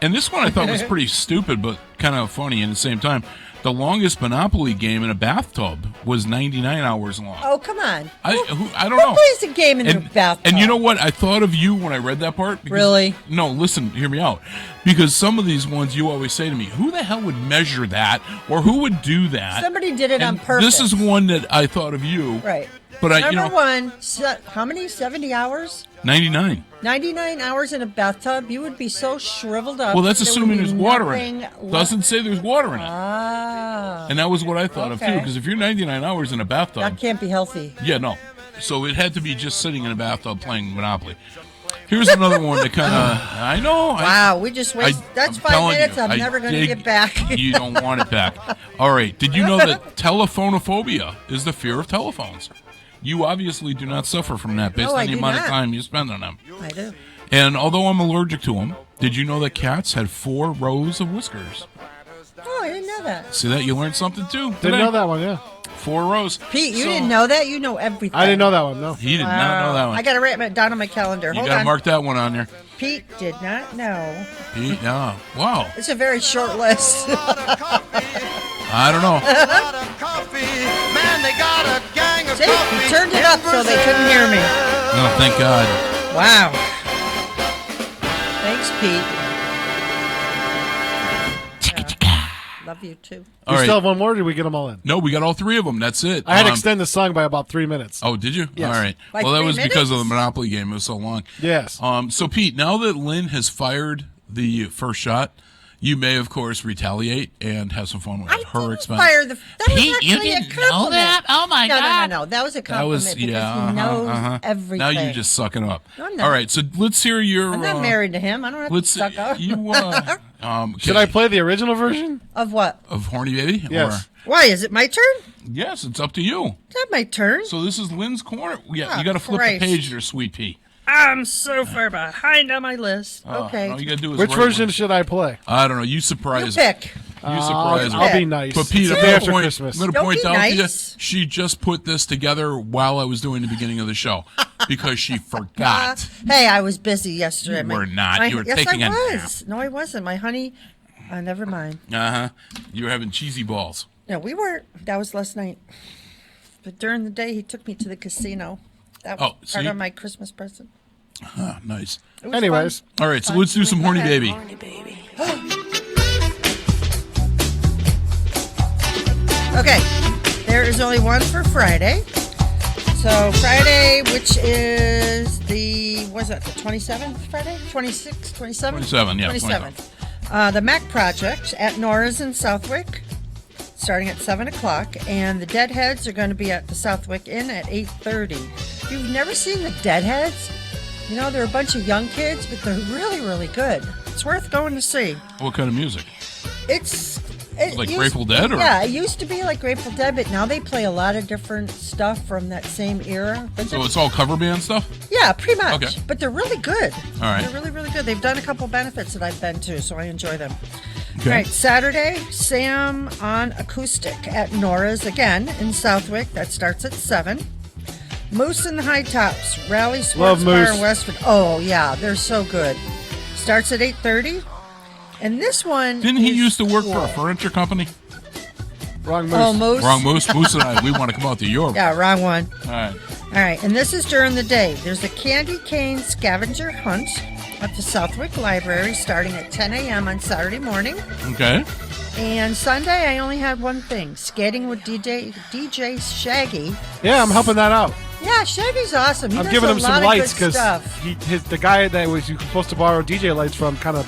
And this one I thought was pretty stupid, but kind of funny at the same time. The longest Monopoly game in a bathtub was 99 hours long. Oh, come on. I don't Who know. plays a game in the bathtub? And you know what? I thought of you when I read that part. Because, Really? No, listen, hear me out. Because some of these ones you always say to me, who the hell would measure that? Or who would do that? Somebody did it on And purpose. This is one that I thought of you. Right. But Number one, how many? 70 hours? 99. 99 hours in a bathtub? You would be so shriveled up. Well, that's there assuming would be there's water in nothing it. Doesn't say there's water in it. Ah. And that was what I thought of, too, Okay. because if you're 99 hours in a bathtub... That can't be healthy. Yeah, no. So it had to be just sitting in a bathtub playing Monopoly. Here's another one that kind of... I know. Wow, we just wasted... That's 5 minutes I'm never going to get back. You don't want it back. All right. Did you know that telephonophobia is the fear of telephones? You obviously do not suffer from that based No, on I the do amount of not. time you spend on them. I do. And although I'm allergic to them, did you know that cats had 4 rows of whiskers? Oh, I didn't know that. See that? You learned something too. Didn't know that one, yeah. 4 rows. Pete, you didn't know that? You know everything. I didn't know that one, no. He did not know that one. I got to write it down on my calendar. You Hold got to on. mark that one on there. Pete did not know. Pete, yeah. Wow. It's a very short list. I don't know. Man, they got a gang of See, you turned it up so they couldn't hear me. Oh, thank God. Wow. Thanks, Pete. Love you, too. All We right. still have one more, or did we get them all in? No, we got all 3 of them. That's it. I had to extend the song by about 3 minutes. Oh, did you? Yes. All right. Like well, that 3 was because of the minutes? Monopoly game. It was so long. Yes. So, Pete, now that Lynn has fired the first shot, you may, of course, retaliate and have some fun with her expense. Fire the. That was Pete, you actually a didn't compliment. know that? Oh, my God. No. That was a That compliment was, because yeah. he knows everything. Now you're just sucking up. No, I'm not. All right, so let's hear your... I'm not married to him. I don't have let's to suck up. Should I play the original version? Of what? Of Horny Baby? Yes. Why? Is it my turn? Yes, it's up to you. It's not my turn. So this is Lynn's Corner. Yeah, Oh, you got to flip Christ. the page there, Sweet Pea. I'm so far behind on my list. Okay. All you got to do is Which write version one. should I play? I don't know. You surprise You pick. You surprise her. I'll be nice. But Pete, It's the I'm day going after to point, Christmas. I'm gonna Don't point be out to you, nice. she just put this together while I was doing the beginning of the show because she forgot. Hey, I was busy yesterday. You were not. You were taking a Yes, I nap. was. No, I wasn't. My honey. Never mind. Uh-huh. You were having cheesy balls. No, we weren't. That was last night. But during the day, he took me to the casino. That was part see? of my Christmas present. Ah, nice. It was Anyways. fun. All right, so let's do some Horny Baby. Okay, there is only one for Friday. So Friday, which is the 27th Friday? 26th, 27th? 27, yeah, 27th. The Mac Project at Nora's in Southwick, starting at 7 o'clock. And the Deadheads are going to be at the Southwick Inn at 8:30. If you've never seen the Deadheads, you know, they're a bunch of young kids, but they're really, really good. It's worth going to see. What kind of music? Like Grateful Dead? Or? Yeah, it used to be like Grateful Dead, but now they play a lot of different stuff from that same era. But So it's all cover band stuff? yeah, pretty much. Okay. But they're really good. All right. They're really, really good. They've done a couple benefits that I've been to, so I enjoy them. Okay. All right, Saturday, Sam on acoustic at Nora's again in Southwick. That starts at 7. Moose and the High Tops, Rally Sports Love Bar Moose. in Westford. Oh, yeah, they're so good. Starts at 8:30. And this one Didn't he is used to work cool. for a furniture company? Wrong Moose. Oh, Moose. Wrong Moose. Moose and I, we want to come out to your... Yeah, wrong one. All right. All right, and this is during the day. There's a candy cane scavenger hunt at the Southwick Library starting at 10 a.m. on Saturday morning. Okay. And Sunday, I only had one thing, skating with DJ Shaggy. Yeah, I'm helping that out. Yeah, Shaggy's awesome. He I'm does giving a him some lot of lights good because stuff. the guy that was supposed to borrow DJ lights from kind of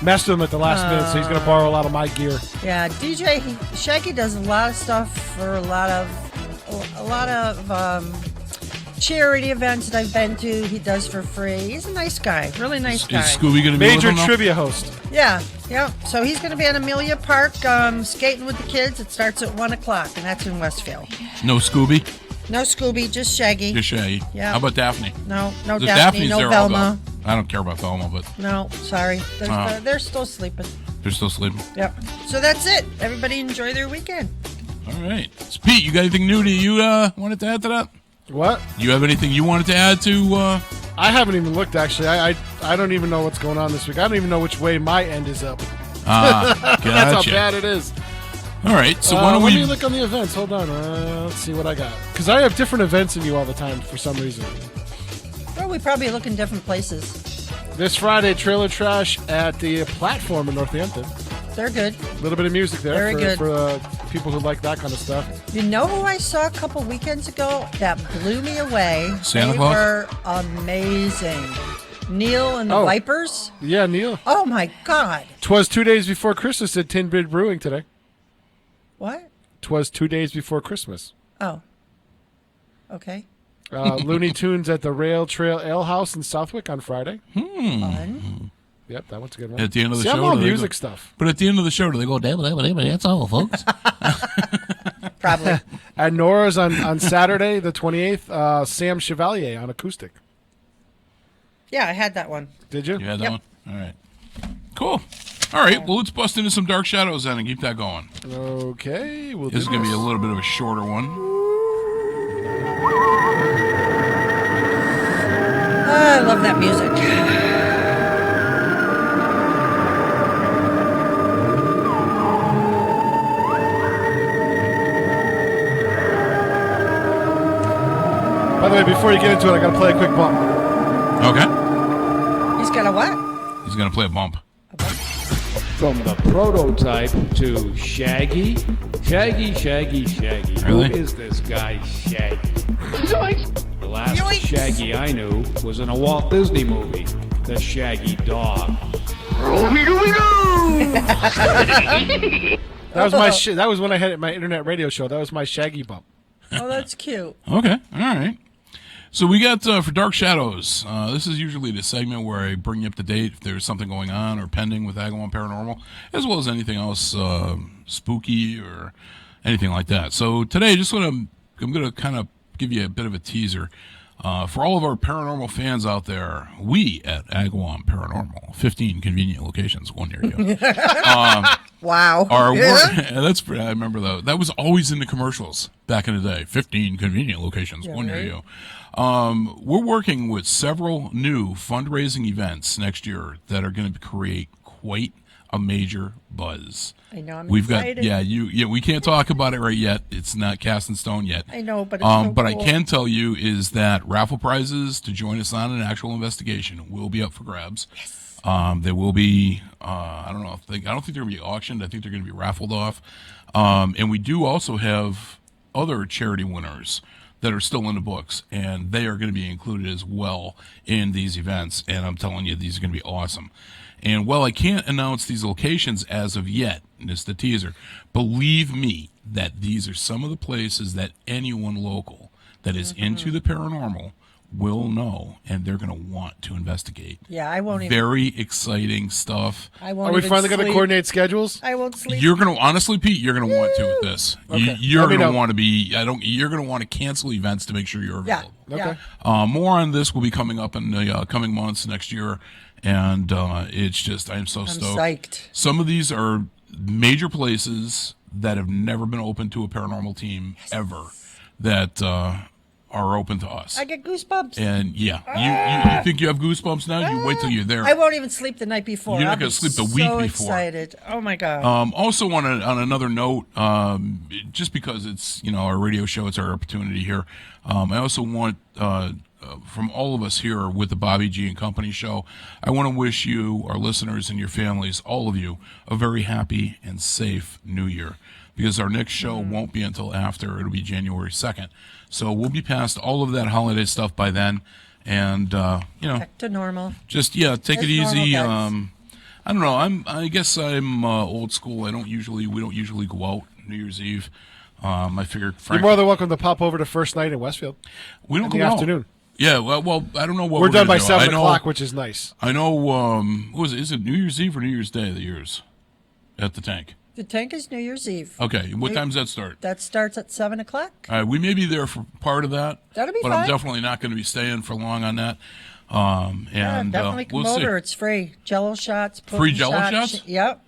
messed with him at the last minute, so he's going to borrow a lot of my gear. Yeah, Shaggy does a lot of stuff for a lot of charity events that I've been to. He does for free. He's a nice guy, really nice guy. Is Scooby going to be Major with him now? trivia host. Yeah. So he's going to be at Amelia Park skating with the kids. It starts at 1 o'clock, and that's in Westfield. No Scooby? No Scooby, just Shaggy. Just Shaggy. Yeah. How about Daphne? No The Daphne, Daphne's no there, Velma. I don't care about Velma, but No, sorry. They're still sleeping. they're still sleeping. Yep. So that's it. Everybody enjoy their weekend. All right. So Pete, you got anything new you wanted to add to that? What? You have anything you wanted to add to... I haven't even looked, actually. I don't even know what's going on this week. I don't even know which way my end is up. Gotcha. That's how bad it is. All right, so why don't let we... me look on the events. Hold on. Let's see what I got. Because I have different events than you all the time for some reason. Well, we probably look in different places. This Friday, Trailer Trash at the platform in Northampton. They're good. A little bit of music there Very good. for people who like that kind of stuff. You know who I saw a couple weekends ago that blew me away? Santa they Claus? were amazing. Neil and the Vipers? Yeah, Neil. Oh, my God. 'Twas 2 days before Christmas at Tin Bid Brewing today. What? 'Twas 2 days before Christmas. Oh. Okay. Looney Tunes at the Rail Trail Ale House in Southwick on Friday. Fun. Yep, that one's a good one. At the end of the See, show, I'm all do they music go- stuff. But at the end of the show, do they go, that's all, folks? Probably. At Nora's on Saturday, the 28th, Sam Chevalier on acoustic. Yeah, I had that one. Did you? You had that Yep. one? All right. Cool. All right, well, let's bust into some Dark Shadows then and keep that going. Okay. We'll This is going to be a little bit of a shorter one. I love that music. By the way, before you get into it, I got to play a quick bump. Okay. He's got a what? He's going to play a bump. From the prototype to Shaggy. Shaggy. Really? Who is this guy, Shaggy? The last Shaggy I knew was in a Walt Disney movie, The Shaggy Dog. That was my that was when I had my internet radio show. That was my Shaggy bump. Oh, that's cute. Okay. All right. So we got for Dark Shadows. This is usually the segment where I bring you up to date if there's something going on or pending with Agawam Paranormal, as well as anything else spooky or anything like that. So today, I'm going to kind of give you a bit of a teaser. For all of our paranormal fans out there, we at Agawam Paranormal, 15 convenient locations, one near you. Wow. I remember that was always in the commercials back in the day. 15 convenient locations, one near you. We're working with several new fundraising events next year that are going to create quite a major buzz. I know, I'm We've excited. got we can't talk about it right yet. It's not cast in stone yet. I know, but it's so but I cool. can tell you is that raffle prizes to join us on an actual investigation will be up for grabs. Yes. They will be. I don't think they're going to be auctioned. I think they're going to be raffled off. And we do also have other charity winners that are still in the books, and they are going to be included as well in these events. And I'm telling you, these are going to be awesome. And while I can't announce these locations as of yet, and it's the teaser, believe me that these are some of the places that anyone local that is into the paranormal will know, and they're going to want to investigate. Yeah, I won't even. Very exciting stuff. I won't Are we even finally going to sleep. coordinate schedules? I won't sleep. You're going to, honestly, Pete, you're going to want to with this. Okay. You're Let me going to know. want to be, you're going to want to cancel events to make sure you're Yeah. available. Yeah. Okay. More on this will be coming up in the coming months next year, and it's just I'm so stoked. Psyched. Some of these are major places that have never been open to a paranormal team ever that are open to us. I get goosebumps. And you think you have goosebumps now? You wait till you're there. I won't even sleep the night before. You're not I'll gonna be sleep the week so before. Excited. Oh my god. Also, on another note, just because it's our radio show, it's our opportunity here. I also want from all of us here with the Bobby G and Company show, I want to wish you, our listeners, and your families, all of you, a very happy and safe New Year. Because our next show won't be until after. It'll be January 2nd. So we'll be past all of that holiday stuff by then. And, Back to normal. just, take it As easy. normal, I don't know. I guess I'm old school. We don't usually go out New Year's Eve. I figured, You're frankly, more than welcome to pop over to First Night in Westfield. we don't in go the out. afternoon. Yeah, well, I don't know what We're done gonna by do. 7 I know- o'clock, which is nice. I know. What was it? Is it New Year's Eve or New Year's Day that yours at the tank? The tank is New Year's Eve. Okay, what time does that start? That starts at 7 o'clock. All right, we may be there for part of that. That'll be but I'm fine. definitely not going to be staying for long on that. Yeah, And definitely come we'll over. see. It's free. Jello shots. Free pudding Jell-O shots? Yep.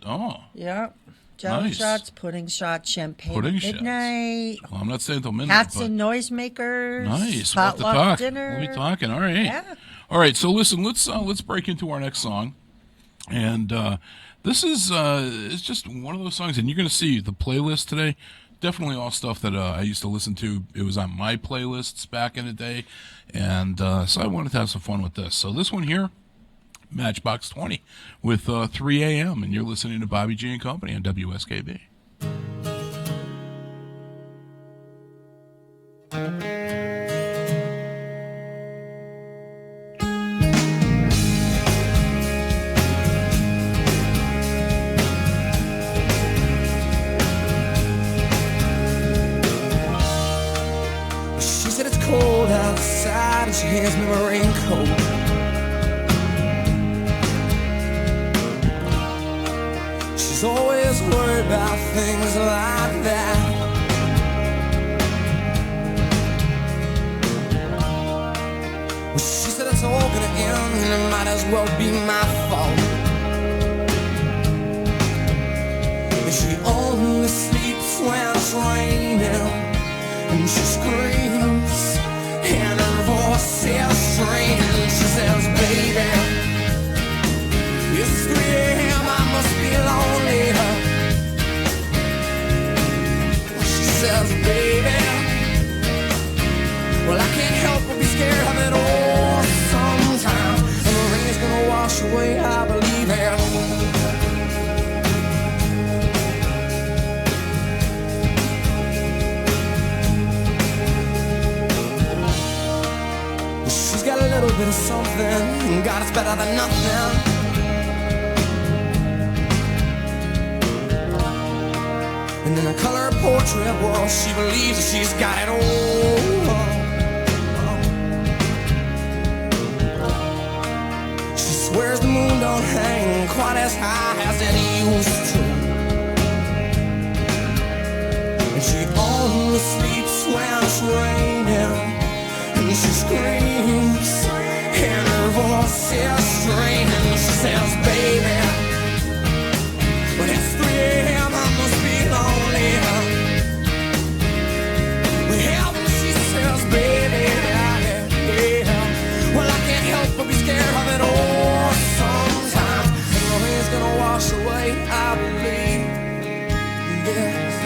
Oh, Yep. Jello Nice. shots, pudding shots, champagne Pudding at shots. midnight, well, I'm not staying until midnight. hats but and noisemakers. nice. We'll have to Potluck talk. dinner. We'll be talking. All right. Yeah. All right. So listen, let's break into our next song, and this is it's just one of those songs, and you're going to see the playlist today. Definitely all stuff that I used to listen to. It was on my playlists back in the day, and so I wanted to have some fun with this. So this one here, Matchbox 20, with 3 a.m., and you're listening to Bobby G and Company on WSKB. she hands me my raincoat. She's always worried about things like that. Well, she said it's all gonna end and it might as well be my fault. And she only sleeps when it's raining, and she screams and her voice is straining. She says, baby, it's 3 a.m., I must be lonely. She says, baby, well, I can't help but be scared of it all sometimes. And the rain's gonna wash away, I believe it. She's got a little bit of something, God, it's better than nothing. And in a color portrait, well, she believes that she's got it all. She swears the moon don't hang quite as high as it used to. And she only sleeps when it's raining, and she screams and her voice is straining. She says, baby, when it's 3 a.m., I must be lonely. Well, she says, baby, yeah. Well, I can't help but be scared of it all sometimes. And the rain's gonna wash away, I believe this.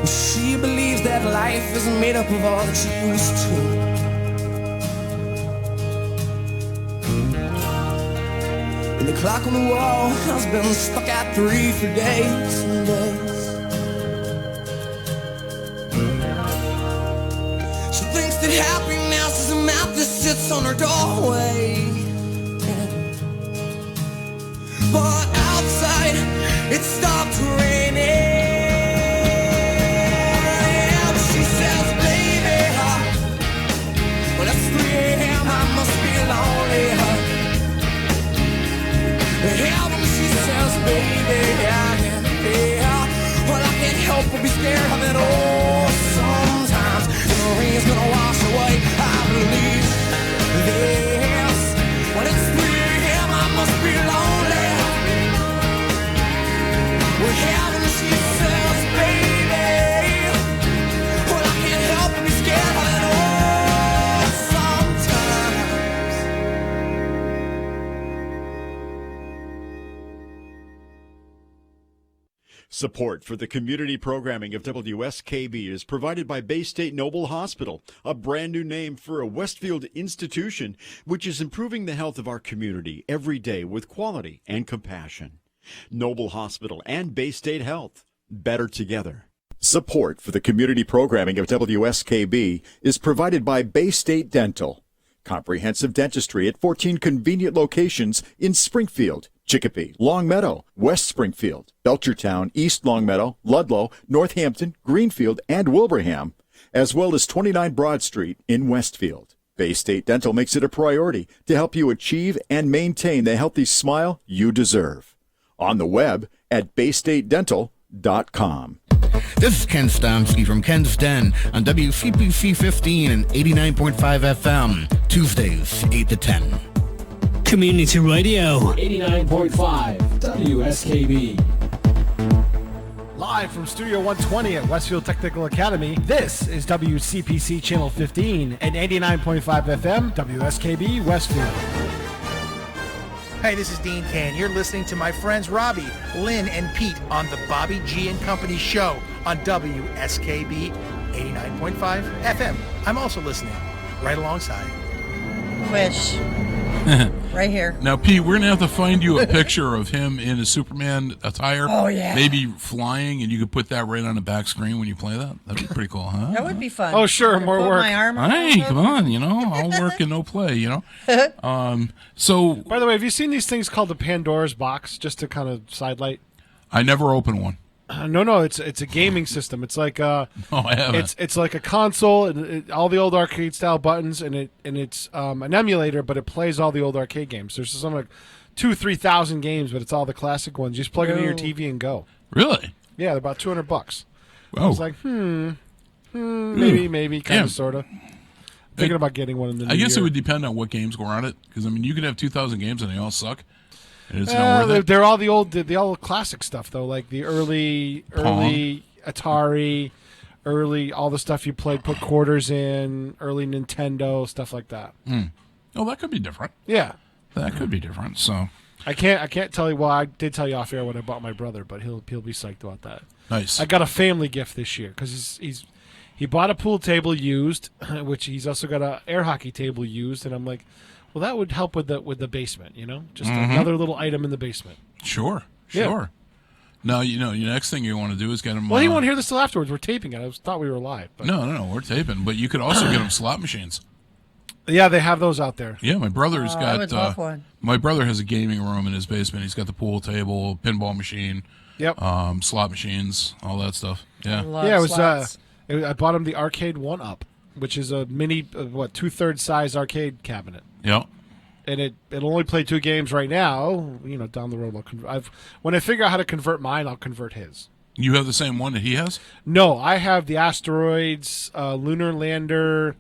She believes that life isn't made up of all that she used to. And the clock on the wall has been stuck at 3 for days and days. She thinks that happiness is a map that sits on her doorway. But outside, it stopped raining. Baby, yeah. Well, I can't help but be scared of it all sometimes. And the rain's gonna wash away, I believe this. When it's 3 a.m., I must be lonely. Well, heaven, she says, baby. Well, I can't help but be scared of it all sometimes. Support for the community programming of WSKB is provided by Bay State Noble Hospital, a brand new name for a Westfield institution which is improving the health of our community every day with quality and compassion. Noble Hospital and Bay State Health, better together. Support for the community programming of WSKB is provided by Bay State Dental. Comprehensive dentistry at 14 convenient locations in Springfield, Chicopee, Longmeadow, West Springfield, Belchertown, East Longmeadow, Ludlow, Northampton, Greenfield, and Wilbraham, as well as 29 Broad Street in Westfield. Bay State Dental makes it a priority to help you achieve and maintain the healthy smile you deserve. On the web at baystatedental.com. This is Ken Stomsky from Ken's Den on WCPC 15 and 89.5 FM, Tuesdays, 8 to 10. Community Radio. 89.5 WSKB. Live from Studio 120 at Westfield Technical Academy, this is WCPC Channel 15 and 89.5 FM, WSKB Westfield. Hey, this is Dean Cain. You're listening to my friends Robbie, Lynn, and Pete on the Bobby G and Company Show on WSKB 89.5 FM. I'm also listening right alongside. Wish. Right here. Now, Pete, we're gonna have to find you a picture of him in his Superman attire. Oh, yeah. Maybe flying, and you could put that right on the back screen when you play that. That'd be pretty cool, huh? That would be fun. Oh, sure, more Put work. My arm Hey, come on, all work and no play, So, By the way, have you seen these things called the Pandora's box? Just to kind of sidelight. I never opened one. No, it's a gaming system. It's like I haven't. It's like a console, and all the old arcade style buttons, and it's an emulator, but it plays all the old arcade games. There's something like 2,000-3,000 games, but it's all the classic ones. You just plug it in your TV and go. Really? Yeah, they're about $200. Whoa. I was like, maybe, kind of, sort of. Thinking about getting one in the new I guess year. it would depend on what games were on it, because you could have 2,000 games and they all suck. And it's not worth it. They're all the old classic stuff though, like the early Atari, early all the stuff you played, put quarters in, early Nintendo stuff like that. Oh, that could be different. Yeah, that could be different. So I can't tell you. Well, I did tell you off air what I bought my brother, but he'll be psyched about that. Nice. I got a family gift this year because he bought a pool table used, which he's also got a air hockey table used, and I'm like, well, that would help with the basement, just another little item in the basement. Sure. Yeah. Now, your next thing you want to do is get him. Well, he won't hear this till afterwards. We're taping it. I thought we were live. But. No, we're taping. But you could also get him slot machines. Yeah, they have those out there. Yeah, my brother's got. I would love one. My brother has a gaming room in his basement. He's got the pool table, pinball machine. Yep. Slot machines, all that stuff. Yeah. Yeah, it was. I bought him the Arcade 1-Up, which is a mini, 2/3 size arcade cabinet. Yep. And it'll only play 2 games right now. Down the road, when I figure out how to convert mine, I'll convert his. You have the same one that he has? No, I have the Asteroids, Lunar Lander,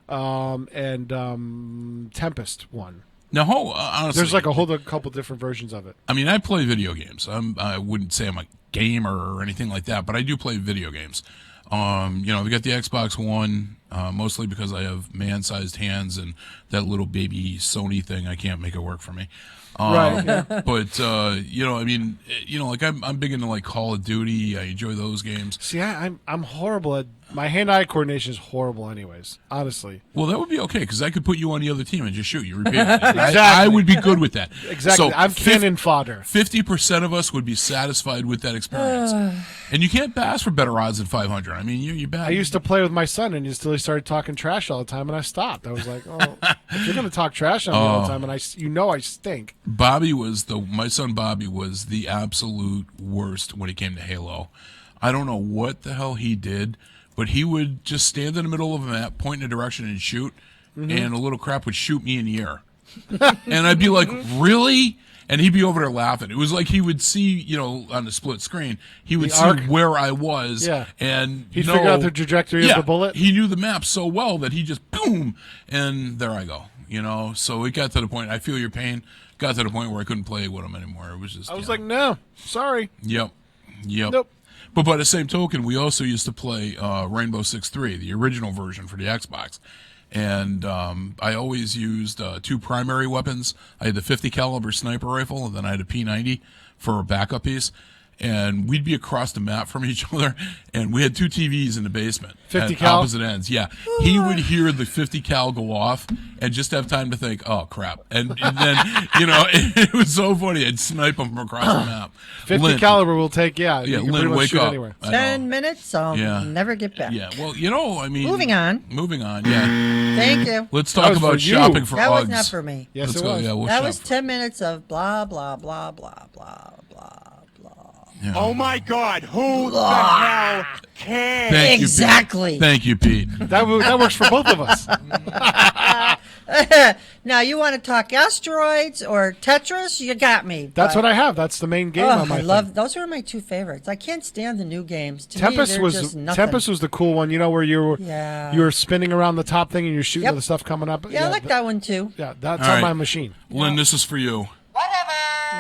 and Tempest one. Now, honestly, there's like a couple different versions of it. I play video games. I wouldn't say I'm a gamer or anything like that, but I do play video games. We got the Xbox One, mostly because I have man-sized hands and that little baby Sony thing. I can't make it work for me. Right. Yeah. But I'm big into like Call of Duty. I enjoy those games. See, I'm horrible at my hand-eye coordination is horrible, anyways. Honestly. Well, that would be okay because I could put you on the other team and just shoot you repeatedly. Exactly. I would be good with that. Exactly. So I'm cannon fodder. 50% of us would be satisfied with that experience, and you can't ask for better odds than 500. You're bad. I used to play with my son, and until he started talking trash all the time, and I stopped. I was like, "Oh, if you're going to talk trash on me all the time, and I stink." My son Bobby was the absolute worst when it came to Halo. I don't know what the hell he did, but he would just stand in the middle of a map, point in a direction, and shoot, and a little crap would shoot me in the air. And I'd be like, really? And he'd be over there laughing. It was like he would see, on the split screen, he would see where I was. Yeah. And he'd figure out the trajectory of the bullet. He knew the map so well that he just, boom, and there I go. So it got to the point, I feel your pain, got to the point where I couldn't play with him anymore. It was just, I was like, no, sorry. Yep. Nope. But by the same token, we also used to play Rainbow Six 3, the original version for the Xbox. And I always used 2 primary weapons. I had the 50 caliber sniper rifle, and then I had a P90 for a backup piece. And we'd be across the map from each other, and we had 2 TVs in the basement 50 at cal? opposite ends. Yeah, he would hear the 50 cal go off and just have time to think, "Oh crap!" And then it was so funny. I'd snipe him from across the map. 50 caliber will take. You can Lynn, pretty much wake shoot up. anywhere. 10 minutes, I'll never get back. Yeah, well, Moving on. Yeah. Thank you. Let's talk about shopping for that Uggs. was not for me. Yes, Let's it go. was. Yeah, we'll That shop was 10 minutes of blah, blah, blah, blah, blah, blah, blah. Yeah. Oh my God! Who the hell cares? Thank you, Exactly. Pete. Thank you, Pete. That works for both of us. Now, you want to talk asteroids or Tetris? You got me. That's what I have. That's the main game on my thing. those are my 2 favorites. I can't stand the new games. To Tempest me, they're just nothing. Tempest was the cool one. Where you were spinning around the top thing and you're shooting the stuff coming up. Yeah, I like that one too. Yeah, that's All on right. my machine. Lynn, this is for you.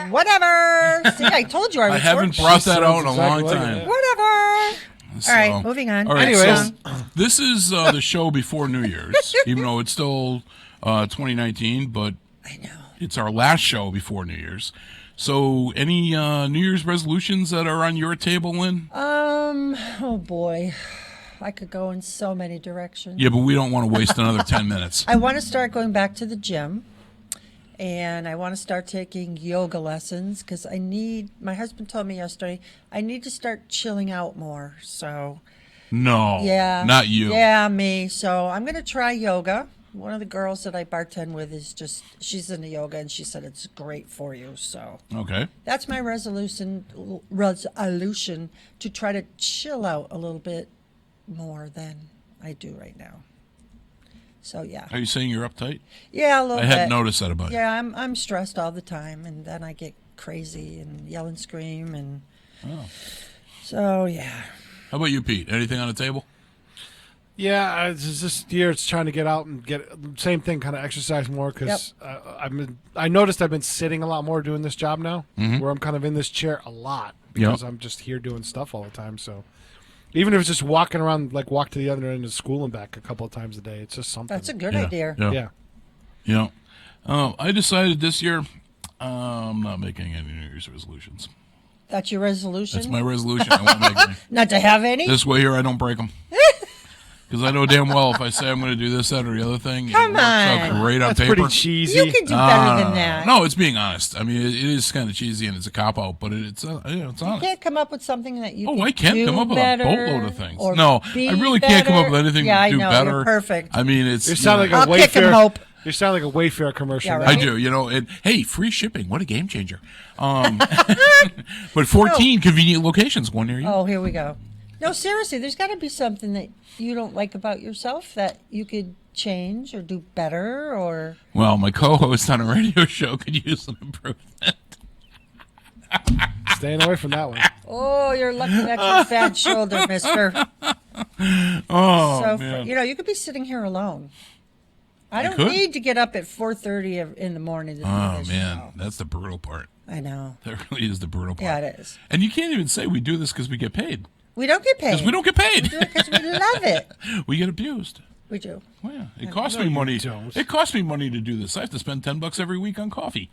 Whatever. See, I told you I was. I haven't brought that out in a long time. Whatever. So, All right, moving on. All right, Anyways. so this is the show before New Year's, even though it's still 2019, but I know it's our last show before New Year's. So, any New Year's resolutions that are on your table, Lynn? Oh boy, I could go in so many directions. Yeah, but we don't want to waste another 10 minutes. I want to start going back to the gym, And I want to start taking yoga lessons because my husband told me yesterday, I need to start chilling out more. So, No. yeah. Not you. Yeah, me. So I'm going to try yoga. One of the girls that I bartend with she's into yoga and she said it's great for you. So Okay. that's my resolution to try to chill out a little bit more than I do right now. So yeah. Are you saying you're uptight? Yeah, a little bit. I hadn't noticed that about you. Yeah, I'm stressed all the time, and then I get crazy and yell and scream, and so yeah. How about you, Pete? Anything on the table? Yeah, this year it's trying to get out and get same thing, kind of exercise more because I noticed I've been sitting a lot more doing this job now, where I'm kind of in this chair a lot because I'm just here doing stuff all the time. So even if it's just walking around, like walk to the other end of school and back a couple of times a day, it's just something. That's a good idea. Yeah. I decided this year I'm not making any New Year's resolutions. That's your resolution? That's my resolution. I won't make any. Not to have any? This way here, I don't break them. Because I know damn well if I say I'm going to do this, that, or the other thing, Come it works out on. great on That's paper. pretty cheesy. You can do better than that. No, it's being honest. I mean, it is kind of cheesy and it's a cop-out, but it's honest. You can't come up with something that you Oh, can I can do come up with better a boatload of things. or No, be I really can't come up with anything better. to do I know, better. You're perfect. I mean, it's You sound like a I'll kick 'em, Wayfair. Hope. You sound like a Wayfair commercial. Yeah, now. right. I do, and hey, free shipping. What a game changer. But 14 convenient locations, one near you. Oh, here we go. No, seriously, there's got to be something that you don't like about yourself that you could change or do better or... Well, my co-host on a radio show could use an improvement. Staying away from that one. Oh, you're lucky that's your fat shoulder, mister. Oh, So, man. you could be sitting here alone. I don't could. need to get up at 4:30 in the morning to do Oh, this. man. show. That's the brutal part. I know. That really is the brutal part. Yeah, it is. And you can't even say we do this because we get paid. We don't get paid. Because we don't get paid. We do it because we love it. We get abused. We do. Well, yeah. It costs me you money. don't. It costs me money to do this. I have to spend $10 every week on coffee.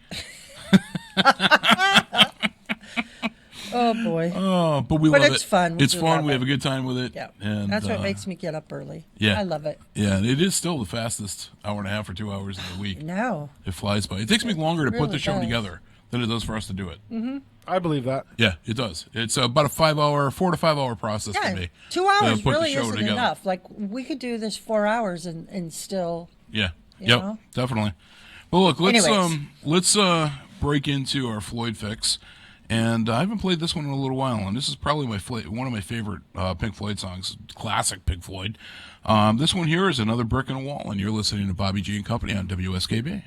Oh, boy. Oh, but we love it. it's fun. It's do fun. love We it. have a good time with it. Yeah. And That's what makes me get up early. Yeah. I love it. Yeah, and it is still the fastest hour and a half or 2 hours in the week. No. It flies by. It takes me longer to put really the show does. together than it does for us to do it. Mm-hmm. I believe that. Yeah, it does. It's about a 4 to 5 hour process Yeah, for me. 2 hours put the really show isn't together. enough. Like, we could do this 4 hours and still... Yeah. You Yep. know? Definitely. Well, look. Let's Anyways. break into our Floyd fix, and I haven't played this one in a little while, and this is probably one of my favorite Pink Floyd songs, classic Pink Floyd. This one here is Another Brick in a Wall, and you're listening to Bobby G and Company on WSKB.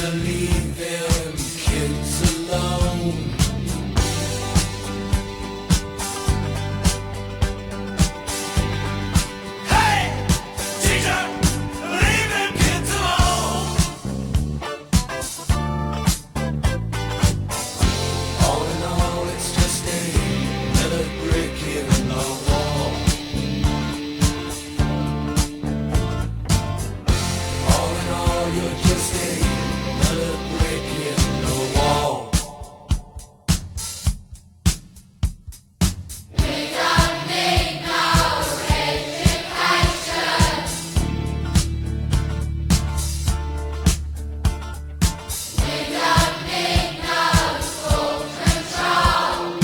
gonna leave them kids alone. Hey, teacher, leave them kids alone. All in all, it's just another brick in the wall. All in all, you're just another brick in the wall. We don't need no education. We don't need no school control.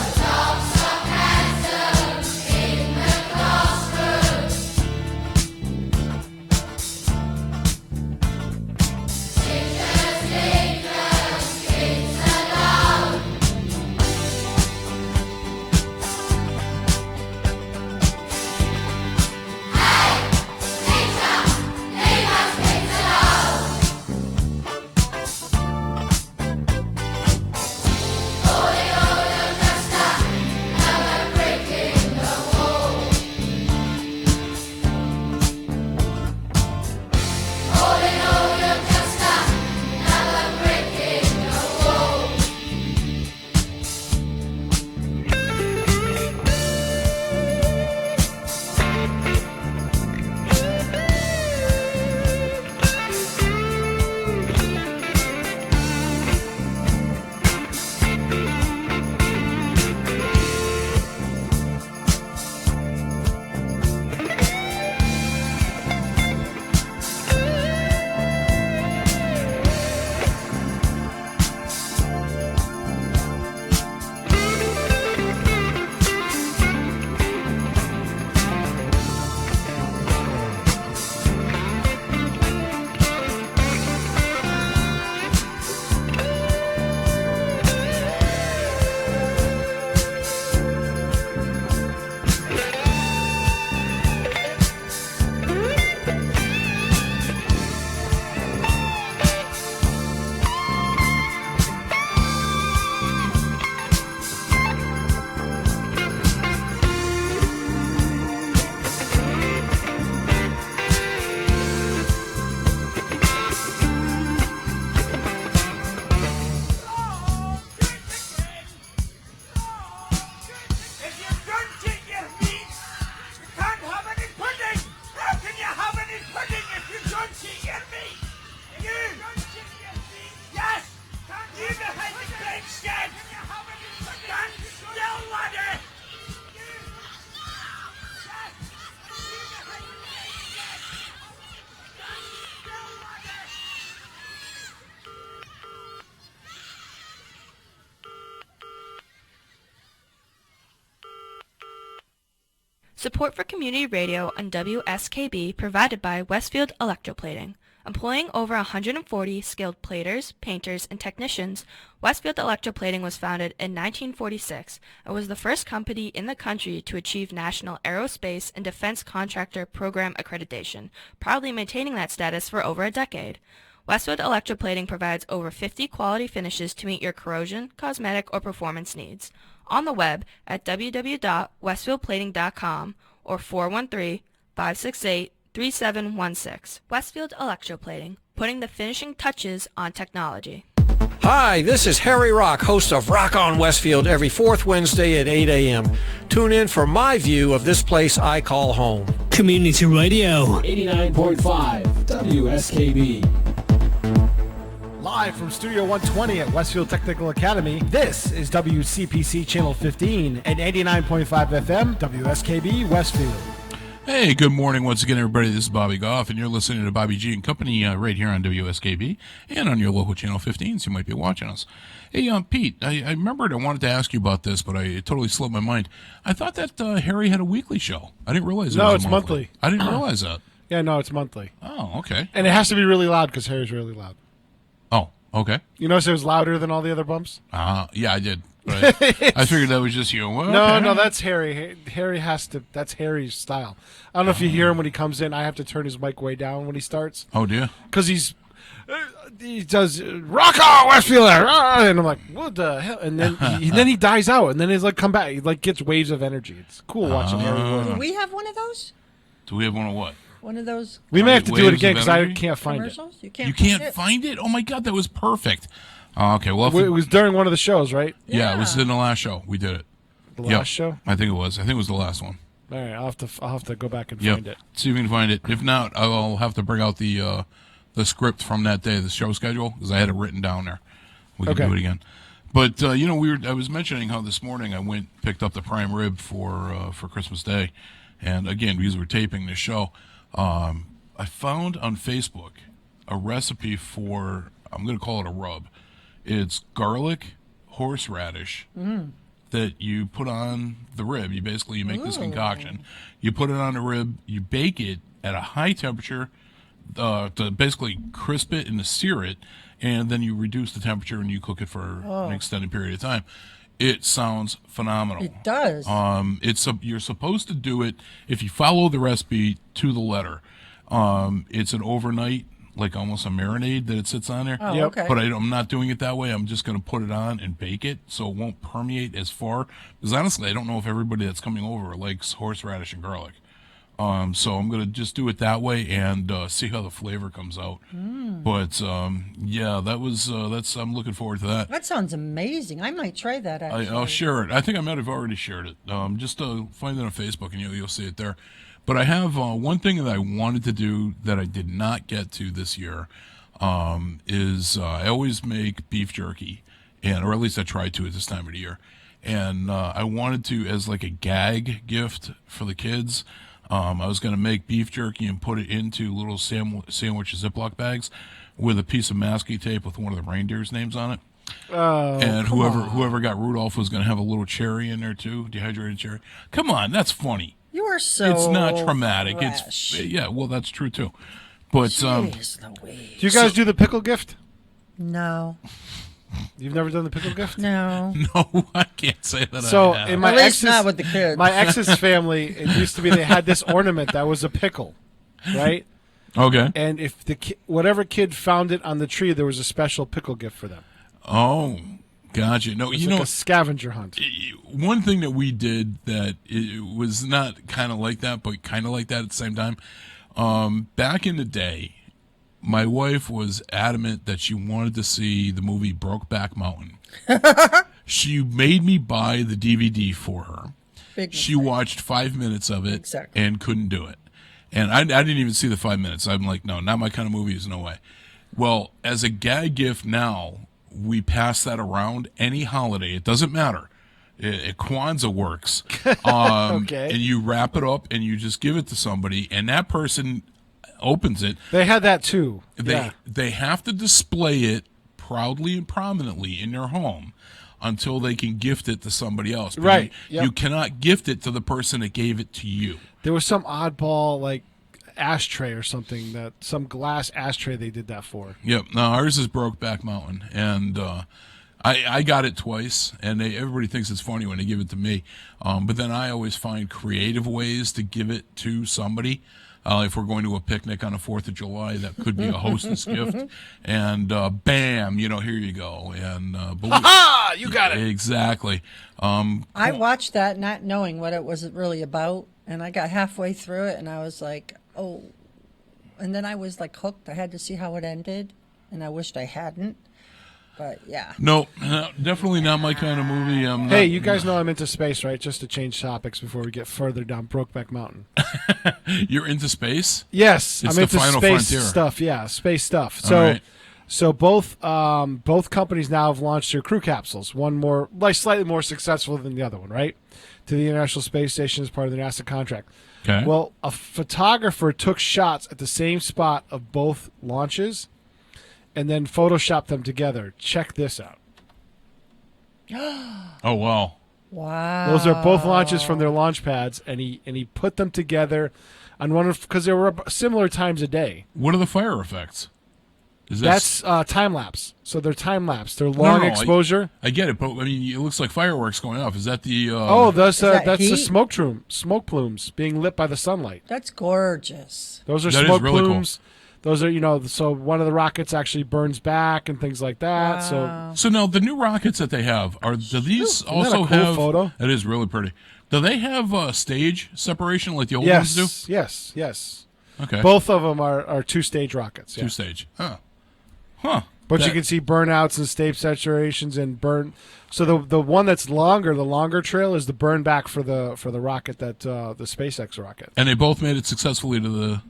Adults are handsome in the classroom. Teachers leave them kids alone. Hey, teacher, leave us kids alone. All in all, you're just another brick in the wall. All in all, you're just another brick in the wall. If you don't get your meat, you can't have any pudding. How can you have any pudding if you don't eat your meat? You don't eat your meat? Yes. You behind the great shed. Stand still, laddie. Support for community radio on WSKB provided by Westfield Electroplating. Employing over 140 skilled platers, painters, and technicians, Westfield Electroplating was founded in 1946 and was the first company in the country to achieve National Aerospace and Defense Contractor Program accreditation, proudly maintaining that status for over a decade. Westfield Electroplating provides over 50 quality finishes to meet your corrosion, cosmetic, or performance needs. On the web at www.westfieldplating.com or 413-568-3716. Westfield Electroplating, putting the finishing touches on technology. Hi, this is Harry Rock, host of Rock on Westfield every fourth Wednesday at 8 a.m. Tune in for my view of this place I call home. Community Radio. 89.5 WSKB. Live from Studio 120 at Westfield Technical Academy, this is WCPC Channel 15 and 89.5 FM, WSKB Westfield. Hey, good morning once again, everybody. This is Bobby Goff, and you're listening to Bobby G and Company right here on WSKB and on your local Channel 15, so you might be watching us. Hey, Pete, I remembered I wanted to ask you about this, but it totally slipped my mind. I thought that Harry had a weekly show. I didn't realize it was it's monthly. I didn't realize that. Yeah, no, it's monthly. Oh, okay. And it has to be really loud because Harry's really loud. Oh, okay. You notice it was louder than all the other bumps? Yeah, I did. Right. I figured that was just you. Well, No, okay. no, that's Harry. Harry has to. That's Harry's style. I don't know if you hear him when he comes in. I have to turn his mic way down when he starts. Oh, do you? Because he does rock on Westfield, and I'm like, what the hell? And then he dies out, and then he's like, come back. He like gets waves of energy. It's cool watching Harry Do work. we have one of those? Do we have one of what? One of those. We may have to do it Waves again of because I energy? can't find it. Commercials? You You can't. can't find it? Oh, my God, that was perfect. Okay, well, It was during one of the shows, right? yeah, it was in the last show. We did it. The Yep. last show. I think it was. I think it was the last one. All right, I'll have to go back and Yep. find it. See if we can find it. If not, I'll have to bring out the script from that day, the show schedule, because I had it written down there. We can Okay. do it again. But you know, I was mentioning how this morning I picked up the prime rib for Christmas Day, and again because we're taping this show, I found on Facebook a recipe for, I'm going to call it a rub. It's garlic, horseradish that you put on the rib. You make this concoction. You put it on the rib. You bake it at a high temperature to basically crisp it and to sear it, and then you reduce the temperature and you cook it for an extended period of time. It sounds phenomenal. It does. You're supposed to do it if you follow the recipe to the letter. It's an overnight, like almost a marinade that it sits on there. Oh, okay. But I'm not doing it that way. I'm just going to put it on and bake it so it won't permeate as far. Because honestly, I don't know if everybody that's coming over likes horseradish and garlic. So I'm going to just do it that way and see how the flavor comes out. But yeah, I'm looking forward to that. That sounds amazing. I might try that. Actually, I'll share it. I think I might have already shared it. Just find it on Facebook and you'll see it there. But I have one thing that I wanted to do that I did not get to this year is I always make beef jerky, or at least I try to at this time of the year. And I wanted to, as like a gag gift for the kids, I was going to make beef jerky and put it into little sandwich Ziploc bags with a piece of masking tape with one of the reindeer's names on it. Oh, And whoever got Rudolph was going to have a little cherry in there too, dehydrated cherry. Come on, that's funny. You are so. It's not traumatic. Fresh. Well, that's true too. But Jeez Louise. Do you guys do the pickle gift? No. You've never done the pickle gift? No. No, I can't say that. So I have. in my At least ex's, not with the kids. my ex's family, it used to be they had this ornament that was a pickle, right? Okay. And if whatever kid found it on the tree, there was a special pickle gift for them. Oh, gotcha. No, It was you like know, a scavenger hunt. one thing that we did that it was not kind of like that, but kind of like that at the same time. Back in the day, my wife was adamant that she wanted to see the movie Brokeback Mountain. She made me buy the DVD for her. She watched 5 minutes of it and couldn't do it. And I didn't even see the 5 minutes. I'm like, no, not my kind of movies, no way. Well, as a gag gift now, we pass that around any holiday. It doesn't matter. Kwanzaa works. Okay. And you wrap it up and you just give it to somebody, and that person opens it. They had that too. They have to display it proudly and prominently in their home until they can gift it to somebody else. But Right. You cannot gift it to the person that gave it to you. There was some oddball like ashtray or something, that some glass ashtray they did that for. Yep. No, ours is Brokeback Mountain, and I got it twice, and everybody thinks it's funny when they give it to me. But then I always find creative ways to give it to somebody. If we're going to a picnic on the 4th of July, that could be a hostess gift. And bam, here you go. And Ha-ha! You got it. Exactly. I watched that not knowing what it was really about, and I got halfway through it, and I was like, oh. And then I was like hooked. I had to see how it ended, and I wished I hadn't. But yeah. No, definitely not my kind of movie. Hey, you guys know I'm into space, right? Just to change topics before we get further down Brokeback Mountain. You're into space? Yes, It's I'm the into final space frontier. stuff. Yeah, space stuff. All So, right. so both companies now have launched their crew capsules. One more, like slightly more successful than the other one, right? To the International Space Station as part of the NASA contract. Okay. Well, a photographer took shots at the same spot of both launches, and then photoshopped them together. Check this out. Oh, wow. Wow. Those are both launches from their launch pads, and he put them together on one of, because there were similar times a day. What are the fire effects? That's time lapse. So they're time lapse. They're long exposure. I get it, but I mean, it looks like fireworks going off. Is that the? That's the heat? smoke plumes being lit by the sunlight. That's gorgeous. Those are That is smoke really plumes. Those are, so one of the rockets actually burns back and things like that. Wow. So now the new rockets that they have do these Isn't that also a cool have? photo? It is really pretty. Do they have stage separation like the old Yes, ones do? yes. Okay. Both of them are two-stage rockets. Yeah. 2-stage. Huh. But you can see burnouts and stage saturations and burn. So the one that's longer, the longer trail, is the burn back for the rocket that the SpaceX rocket. And they both made it successfully to the.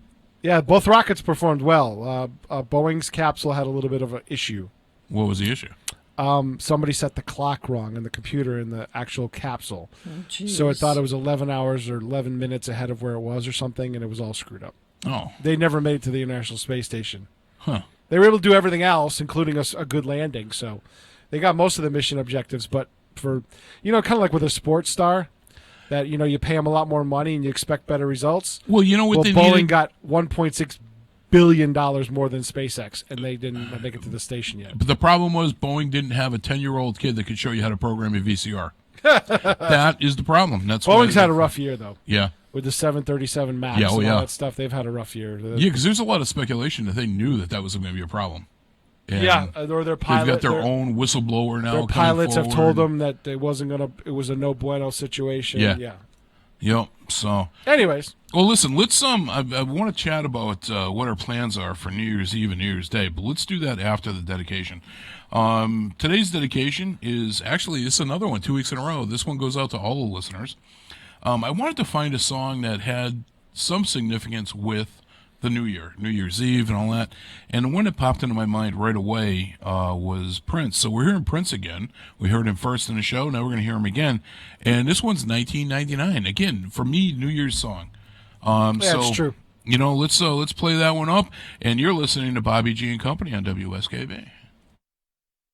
Yeah, both rockets performed well. Boeing's capsule had a little bit of an issue. What was the issue? Somebody set the clock wrong in the computer in the actual capsule. Oh, So it thought it was 11 hours or 11 minutes ahead of where it was or something, and it was all screwed up. Oh. They never made it to the International Space Station. Huh. They were able to do everything else, including a good landing. So they got most of the mission objectives, but for, kind of like with a sports star, that, you pay them a lot more money and you expect better results. Well, you know what they Boeing needed? got $1.6 billion more than SpaceX, and they didn't make it to the station yet. But the problem was Boeing didn't have a 10-year-old kid that could show you how to program a VCR. That is the problem. That's Boeing's had a rough year, though. Yeah. With the 737 MAX and all that stuff, they've had a rough year. Yeah, because there's a lot of speculation that they knew that was going to be a problem. And or their pilot. They've got their own whistleblower now. Their pilots have told them that it wasn't gonna. It was a no bueno situation. Yeah. Yep. So. Anyways. Well, listen. Let's I want to chat about what our plans are for New Year's Eve and New Year's Day, but let's do that after the dedication. Today's dedication is actually it's another one, 2 weeks in a row. This one goes out to all the listeners. I wanted to find a song that had some significance with the New Year, New Year's Eve and all that. And the one that popped into my mind right away was Prince. So we're hearing Prince again. We heard him first in the show. Now we're going to hear him again. And this one's 1999. Again, for me, New Year's song. That's true. Let's play that one up. And you're listening to Bobby G and Company on WSKB.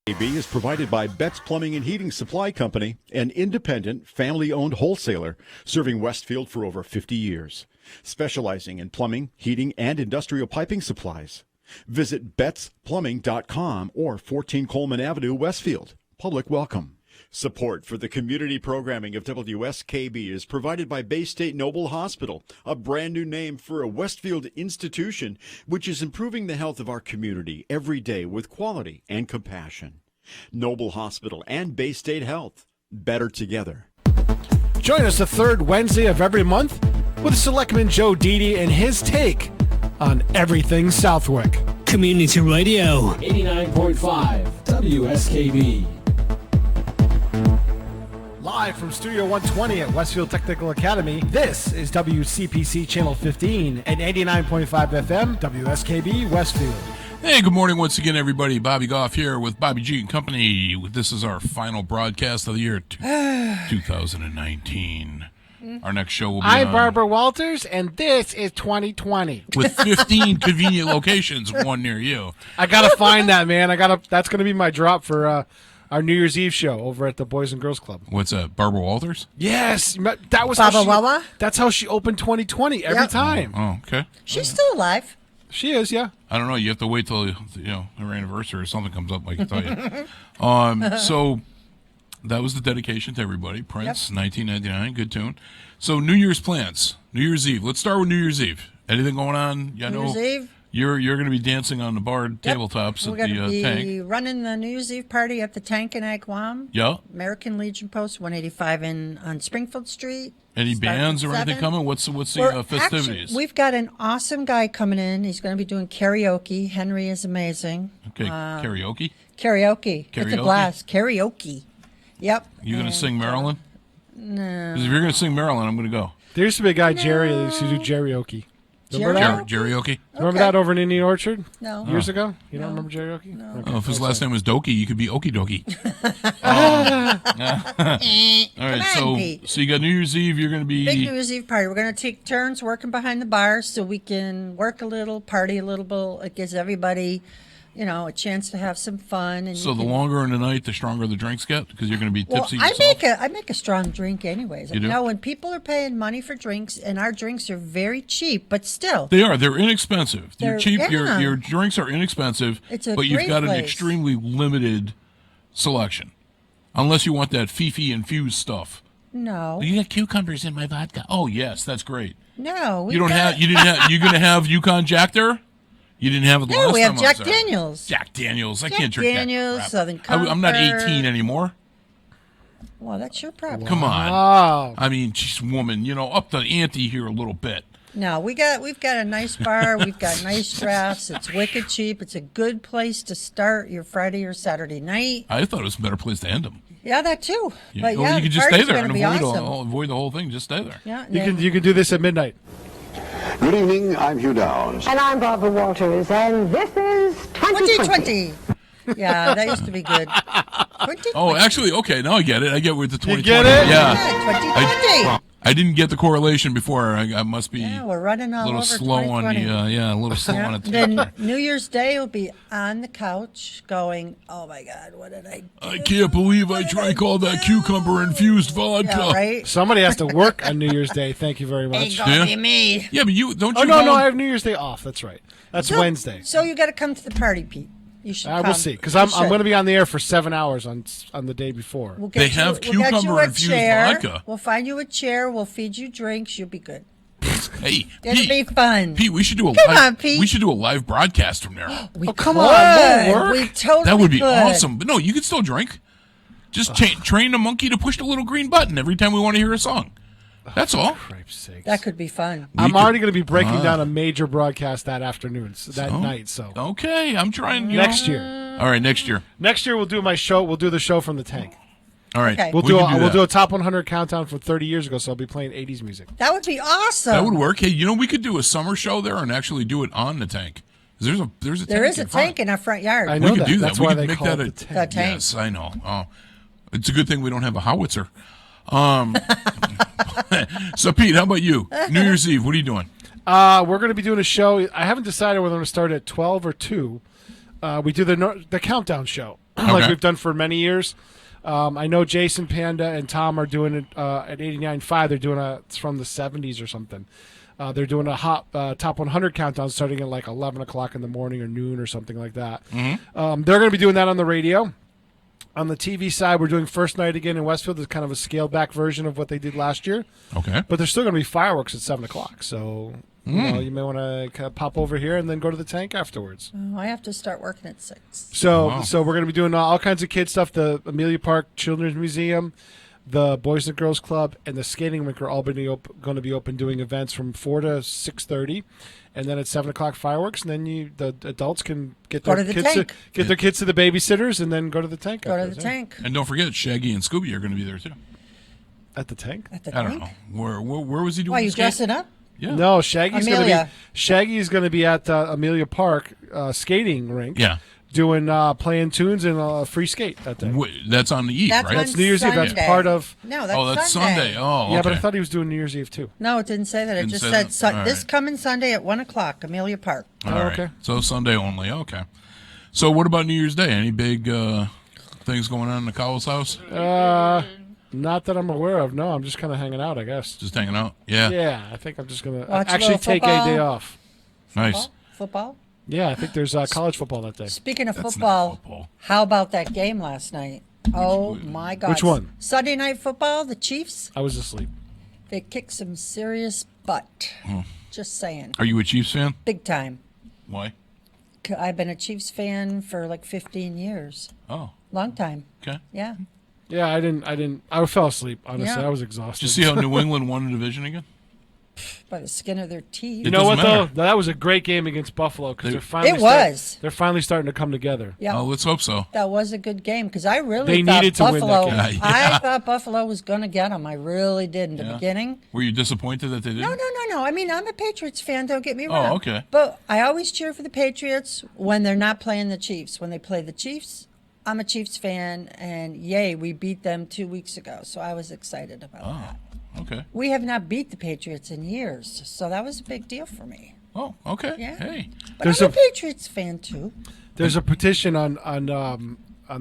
KB is provided by Betts Plumbing and Heating Supply Company, an independent, family-owned wholesaler serving Westfield for over 50 years, specializing in plumbing, heating, and industrial piping supplies. Visit bettsplumbing.com or 14 Coleman Avenue, Westfield. Public welcome. Support for the community programming of WSKB is provided by Bay State Noble Hospital, a brand new name for a Westfield institution which is improving the health of our community every day with quality and compassion. Noble Hospital and Bay State Health, better together. Join us the third Wednesday of every month with Selectman Joe Didi and his take on everything Southwick. Community Radio. 89.5 WSKB. Live from Studio 120 at Westfield Technical Academy, this is WCPC Channel 15 and 89.5 FM, WSKB Westfield. Hey, good morning once again, everybody. Bobby Goff here with Bobby G and Company. This is our final broadcast of the year 2019. Our next show will be I'm Barbara Walters, and this is 2020. With 15 convenient locations, one near you. I got to find that, man. That's going to be my drop for our New Year's Eve show over at the Boys and Girls Club. What's that, Barbara Walters? Yes. That was Baba Wawa? That's how she opened 2020 every time. Oh, okay. She's still alive. She is, yeah. I don't know. You have to wait till her anniversary or something comes up. I can tell you. So that was the dedication to everybody. Prince, 1999, good tune. So New Year's plans, New Year's Eve. Let's start with New Year's Eve. Anything going on? New Year's Eve. You're going to be dancing on the bar tabletops We're at going to the be tank. running the New Year's Eve party at the Tank in Agawam. Yeah. American Legion Post 185 on Springfield Street. Any Starts bands at or anything 7. coming? What's the festivities? Actually, we've got an awesome guy coming in. He's going to be doing karaoke. Henry is amazing. Okay, karaoke? Karaoke. It's a blast. Karaoke. Yep. You going to sing Marilyn? No. Because if you're going to sing Marilyn, I'm going to go. There used to be a guy, Jerry, that used to do karaoke. Remember that? Karaoke? Remember that over in Indian Orchard? No. Years ago? You don't remember karaoke? No. Okay. Oh, if his last name was Dokie, you could be Okie Dokie. All right, so you got New Year's Eve. You're going to be... Big New Year's Eve party. We're going to take turns working behind the bar so we can work a little, party a little bit. It gives everybody a chance to have some fun. And So the longer in the night, the stronger the drinks get because you're going to be tipsy yourself? I make a strong drink anyways. You do? When people are paying money for drinks, and our drinks are very cheap, but still. They are. They're inexpensive. They're cheap. Yeah. Your drinks are inexpensive, It's a but you've great got an place. extremely limited selection. Unless you want that Fifi infused stuff. No. You got cucumbers in my vodka. Oh, yes, that's great. No. You going to have Yukon Jack there? You didn't have it the last time. No, we have I was Jack there. Daniels. Jack Daniels. I Jack can't drink Daniels, that crap. Southern I'm not Comfort. 18 anymore. Well, that's your problem. Come on. Wow. I mean, she's a woman, up the ante here a little bit. No, we've got a nice bar. We've got nice drafts. It's wicked cheap. It's a good place to start your Friday or Saturday night. I thought it was a better place to end them. Yeah, that too. But you the could just stay party's there gonna and be awesome. avoid the whole thing. Just stay there. Yeah, You can do this at midnight. Good evening, I'm Hugh Downs. And I'm Barbara Walters, and this is 2020. Yeah, that used to be good. 2020. Oh, actually, okay, now I get it. I get with the 2020. You get it? Yeah. 2020. I didn't get the correlation before. I must be We're running all a little over slow on the 2020. a little slow on it. Then New Year's Day will be on the couch going, oh my God, what did I do? I can't believe I drank all that cucumber infused vodka. Yeah, right? Somebody has to work on New Year's Day. Thank you very much. Ain't gonna be me. Yeah, but you don't. Oh you no, go- I have New Year's Day off. That's right. That's Wednesday. So you got to come to the party, Pete. You should come. We'll see, because You I'm should. going to be on the air for 7 hours on the day before. We'll get They have we'll get you cucumber a infused chair. vodka. We'll find you a chair. We'll feed you drinks. You'll be good. Hey, It'll Pete, be fun. Pete, we should do a Come live. on, Pete. We should do a live broadcast from there. Come on, won't work. We totally That would be could. awesome. But no, you could still drink. Just train the monkey to push the little green button every time we want to hear a song. That's all. That could be fun. I'm already going to be breaking down a major broadcast that afternoon, night. So okay, I'm trying. Next year. All right, next year. Next year we'll do my show. We'll do the show from the tank. All right, Okay. We'll can do that. a top 100 countdown from 30 years ago. So I'll be playing 80s music. That would be awesome. That would work. Hey, we could do a summer show there and actually do it on the tank. There's a There tank is a in front. tank in our front yard. I know We could that. do that. That's We why could they make call that it a the tank. The tank. Yes, I know. Oh, it's a good thing we don't have a howitzer. So Pete, how about you? New Year's Eve, what are you doing? We're going to be doing a show. I haven't decided whether I'm going to start at 12 or 2. We do the countdown show like Okay. we've done for many years. I know Jason, Panda, and Tom are doing it at 89.5. They're doing it's from the 70s or something. They're doing a top 100 countdown starting at like 11 o'clock in the morning or noon or something like that. Mm-hmm. They're going to be doing that on the radio. On the TV side, we're doing First Night again in Westfield. It's kind of a scaled-back version of what they did last year. Okay. But there's still going to be fireworks at 7 o'clock. So you may want to kind of pop over here and then go to the tank afterwards. Oh, I have to start working at 6. So we're going to be doing all kinds of kid stuff. The Amelia Park Children's Museum, the Boys and Girls Club, and the skating rink are all going to be open doing events from 4 to 6:30. And then at 7 o'clock fireworks, and then the adults can get Go their to the kids tank. get their kids to the babysitters, and then go to the tank. Go to afterwards, the yeah. tank. And don't forget, Shaggy and Scooby are going to be there too. At the tank? At the I tank? don't know where was he doing? Why, you this game? dressing up? Yeah. No, Shaggy's Amelia. going to be at Amelia Park skating rink. Yeah. Doing playing tunes and free skate that day. That's on the Eve, That's right? on That's New Year's Eve. That's Sunday. part of. No, that's Oh, that's Sunday. Sunday. Oh, okay. Yeah, but I thought he was doing New Year's Eve too. No, it didn't say that. It Didn't just say said that? All this right. coming Sunday at 1 o'clock, Amelia Park. All right. okay. So Sunday only. Okay. So what about New Year's Day? Any big things going on in the Cowles house? Not that I'm aware of. No, I'm just kind of hanging out, I guess. Just hanging out. Yeah. Yeah, I think I'm just gonna Watch a actually little take football. a day off. Nice. Football? Yeah, I think there's college football that day. Speaking of That's not football, football. how about that game last night? Oh, my God. Which one? Sunday Night Football, the Chiefs, I was asleep. they kicked some serious butt. Just saying. Are you a Chiefs fan? Big time. Why? I've been a Chiefs fan for like 15 years. Oh, Long time. okay. Yeah. Yeah, I didn't. I fell asleep. Honestly, Yeah. I was Did exhausted. you see how New England won the division again? By the skin of their teeth. You know what doesn't matter. though? That was a great game against Buffalo because they're It finally. was. They're finally starting to come together. Yeah. Oh, let's hope so. That was a good game because I really They thought needed to win that Buffalo. game. Yeah. I thought Buffalo was going to get them. I really did in the Yeah. beginning. Were you disappointed that they didn't? No. I mean, I'm a Patriots fan. Don't get me wrong. Oh, okay. But I always cheer for the Patriots when they're not playing the Chiefs. When they play the Chiefs, I'm a Chiefs fan, and yay, we beat them 2 weeks ago. So I was excited about that. Okay. We have not beat the Patriots in years, so that was a big deal for me. Oh, okay. Yeah. Hey. But There's I'm a a- Patriots fan too. There's a petition on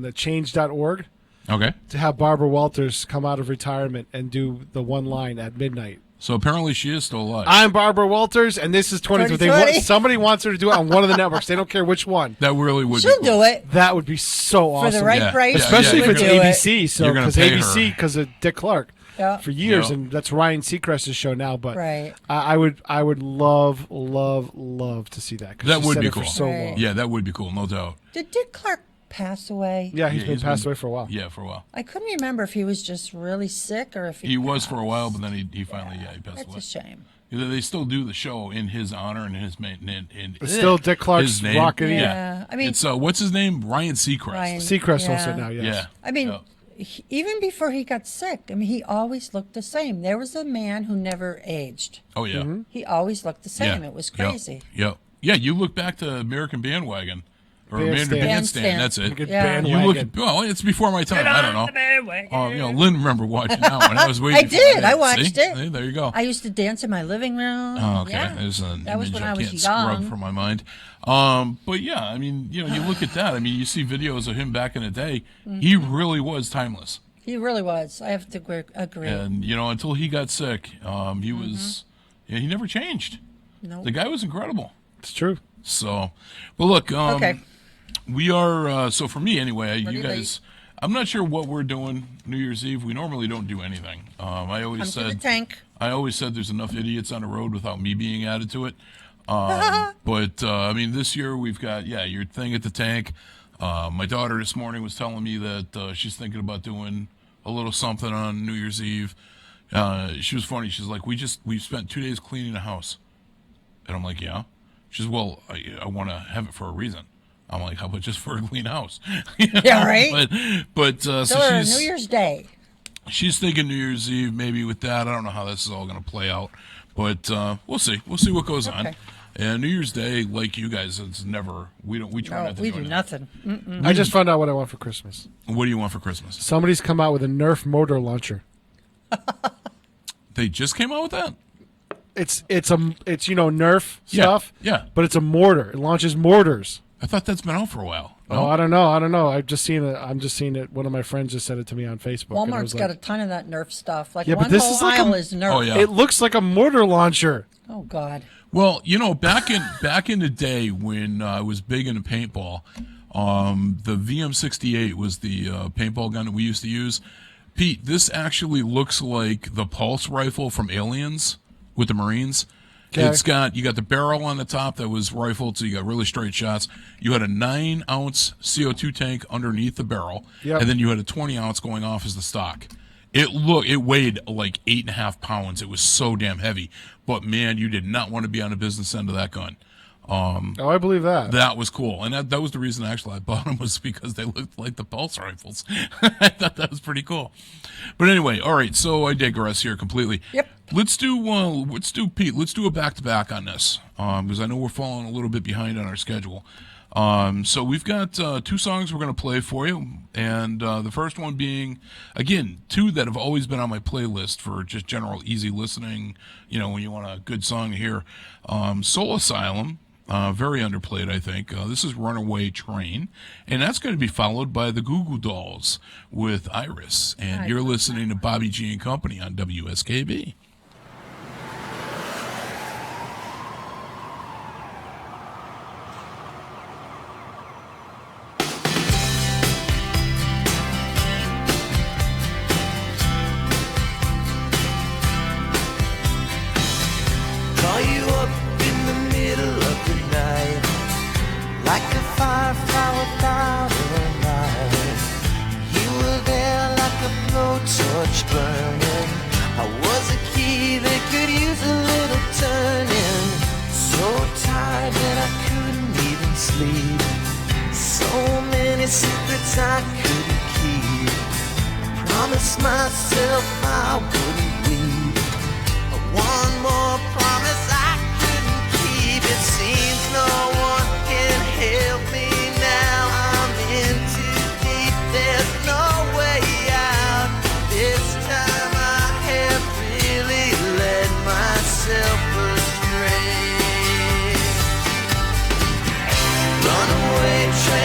the change.org. Okay. To have Barbara Walters come out of retirement and do the one line at midnight. So apparently she is still alive. I'm Barbara Walters, and this is 2020. Somebody wants her to do it on one of the networks. They don't care which one. That really would. She'll do it. That would be so awesome. For the right price, especially if it's ABC. So you're going to pay her. because of Dick Clark. Yeah. For years, and that's Ryan Seacrest's show now. But right. I would love to see that. That would be for cool. so long. Yeah, that would be cool, no doubt. Did Dick Clark pass away? Yeah, he's been passed away for a while. Yeah, for a while. I couldn't remember if he was just really sick or if he was for a while, but then he finally he passed away. That's a shame. They still do the show in his honor and his It's still Dick Clark's name. rocking. Yeah. I mean, it's what's his name? Ryan Seacrest. Seacrest owns it now. Yes. Yeah. I mean, even before he got sick, I mean, he always looked the same. There was a man who never aged. Oh yeah. Mm-hmm. He always looked the same. Yeah. It was crazy. Yeah. You look back to American Bandwagon. Or Bandstand. Bandstand, that's it. Bandwagon. You look. Well, it's before my time. I don't know. Lynn remember watching that one. I was waiting. I did. I See? watched it. See? There you go. I used to dance in my living room. Oh, okay. Yeah. There's an That was image when I I was can't young. scrub from my mind. But yeah, I mean, you look at that. I mean, you see videos of him back in the day. Mm-hmm. He really was timeless. He really was. I have to agree. And until he got sick, he was. He never changed. Nope. The guy was incredible. It's true. So, well, look. Okay. We are, so for me anyway, you guys, late. I'm not sure what we're doing New Year's Eve. We normally don't do anything. I always Come to the tank. I always said there's enough idiots on the road without me being added to it. But, I mean, this year we've got, your thing at the tank. My daughter this morning was telling me that she's thinking about doing a little something on New Year's Eve. She was funny. She's like, we spent 2 days cleaning the house. And I'm like, yeah. She says, well, I want to have it for a reason. I'm like, how about just for a clean house? Yeah, right? But so she's New Year's Day. She's thinking New Year's Eve, maybe with that. I don't know how this is all going to play out, but we'll see. We'll see what goes on. And New Year's Day, like you guys, it's never. We try not to we do do nothing. Mm-mm. I just found out what I want for Christmas. What do you want for Christmas? Somebody's come out with a Nerf motor launcher. They just came out with that. It's Nerf stuff. Yeah. But it's a mortar. It launches mortars. I thought that's been out for a while. Oh, I don't know. I've just seen it. I'm just seeing it. One of my friends just sent it to me on Facebook. Walmart's got a ton of that Nerf stuff. Like yeah, one but this whole is like aisle is Nerf. Oh, yeah. It looks like a mortar launcher. Oh God. Well, back in the day when I was big into paintball, the VM-68 was the paintball gun that we used to use. Pete, this actually looks like the pulse rifle from Aliens with the Marines. Okay. You got the barrel on the top that was rifled, so you got really straight shots. You had a 9-ounce CO2 tank underneath the barrel, Yep. and then you had a 20-ounce going off as the stock. It weighed like 8.5 pounds. It was so damn heavy. But man, you did not want to be on the business end of that gun. I believe that. That was cool, and that was the reason actually I bought them, was because they looked like the pulse rifles. I thought that was pretty cool. But anyway, all right. So I digress here completely. Yep. Let's do Pete. Let's do a back-to-back on this, because I know we're falling a little bit behind on our schedule. So we've got 2 songs we're going to play for you, and the first one being, again, 2 that have always been on my playlist for just general easy listening. When you want a good song to hear, Soul Asylum. Very underplayed, I think. This is Runaway Train, and that's going to be followed by the Goo Goo Dolls with Iris. And you're listening to Bobby G and Company on WSKB. Call you up in the middle of the night, like a firefly without a light. You were there like a blowtorch burning. I was a key that could use a little turning. So tired that I couldn't even sleep. So many secrets I couldn't keep. Promised myself I wouldn't leave. One more promise I couldn't keep. It seems no one can help me now. I'm in too deep. There's no way out. This time I have really led myself astray. Runaway train.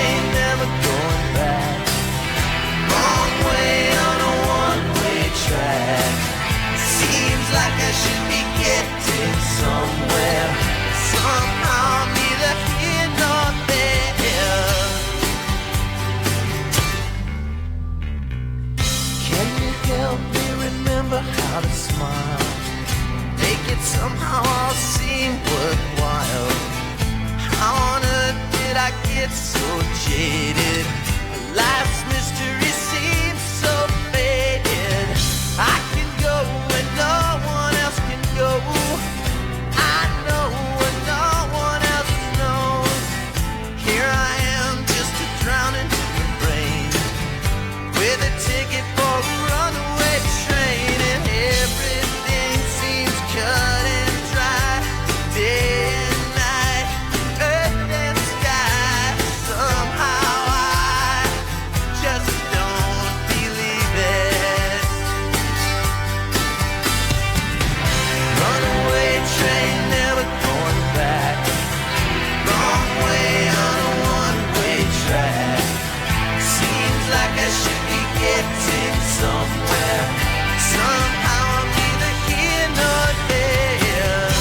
faded. Life's mystery seems so faded. I can go when no one else can go. I know when no one else knows. Here I am, just a drowning in the rain, with a ticket for a runaway train, and everything seems cut and dry. Day and night, earth and sky. Somehow I just don't believe it. Runaway train, never going back. Wrong way on a one-way track. Seems like I should be getting somewhere. Somehow I'm neither here nor there.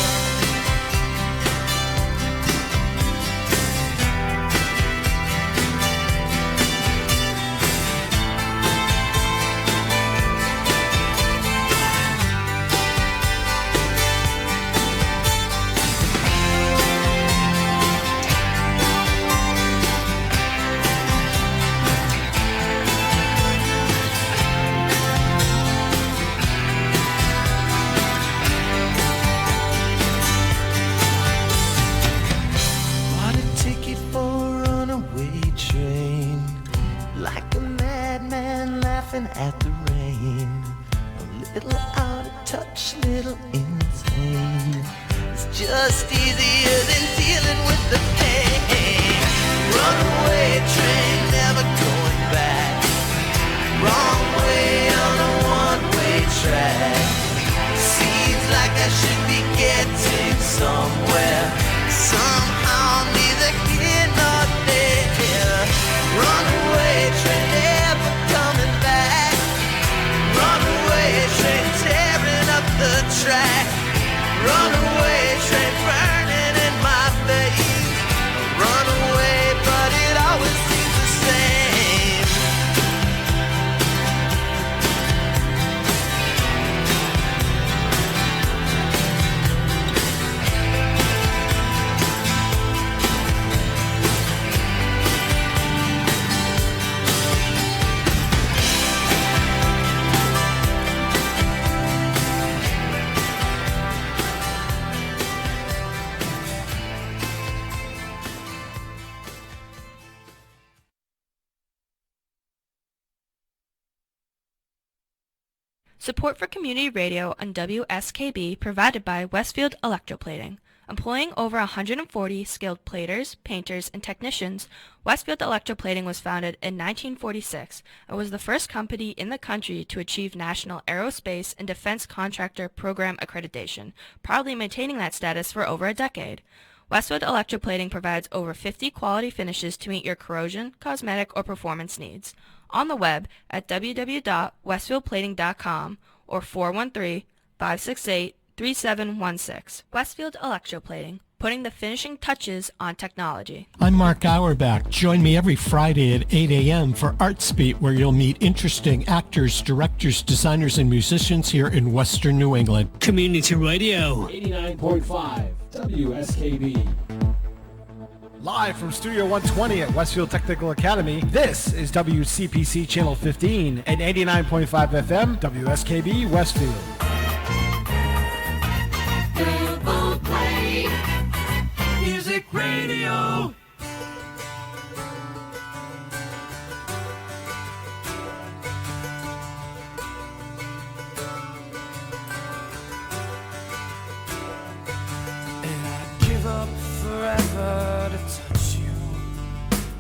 Bought a ticket for a runaway train, like a madman laughing at the rain. A little out of touch, little insane. It's just easier than dealing with the pain. Runaway train, never going back. Wrong way on a one-way track. Seems like I should be getting somewhere. Somehow neither here nor there. Runaway train, never coming back. Runaway train, tearing up the track. Runaway train, burning in my face. Runaway, but it always seems the same. Support for community radio on WSKB provided by Westfield Electroplating. Employing over 140 skilled platers, painters, and technicians, Westfield Electroplating was founded in 1946 and was the first company in the country to achieve National Aerospace and Defense Contractor Program accreditation, proudly maintaining that status for over a decade. Westfield Electroplating provides over 50 quality finishes to meet your corrosion, cosmetic, or performance needs. On the web at www.westfieldplating.com or 413-568-3716. Westfield Electroplating, putting the finishing touches on technology. I'm Mark Auerbach. Join me every Friday at 8 a.m. for Arts Beat, where you'll meet interesting actors, directors, designers, and musicians here in Western New England. Community Radio. 89.5 WSKB. Live from Studio 120 at Westfield Technical Academy, this is WCPC Channel 15 and 89.5 FM, WSKB Westfield. Double play music radio. And I'd give up forever to touch you,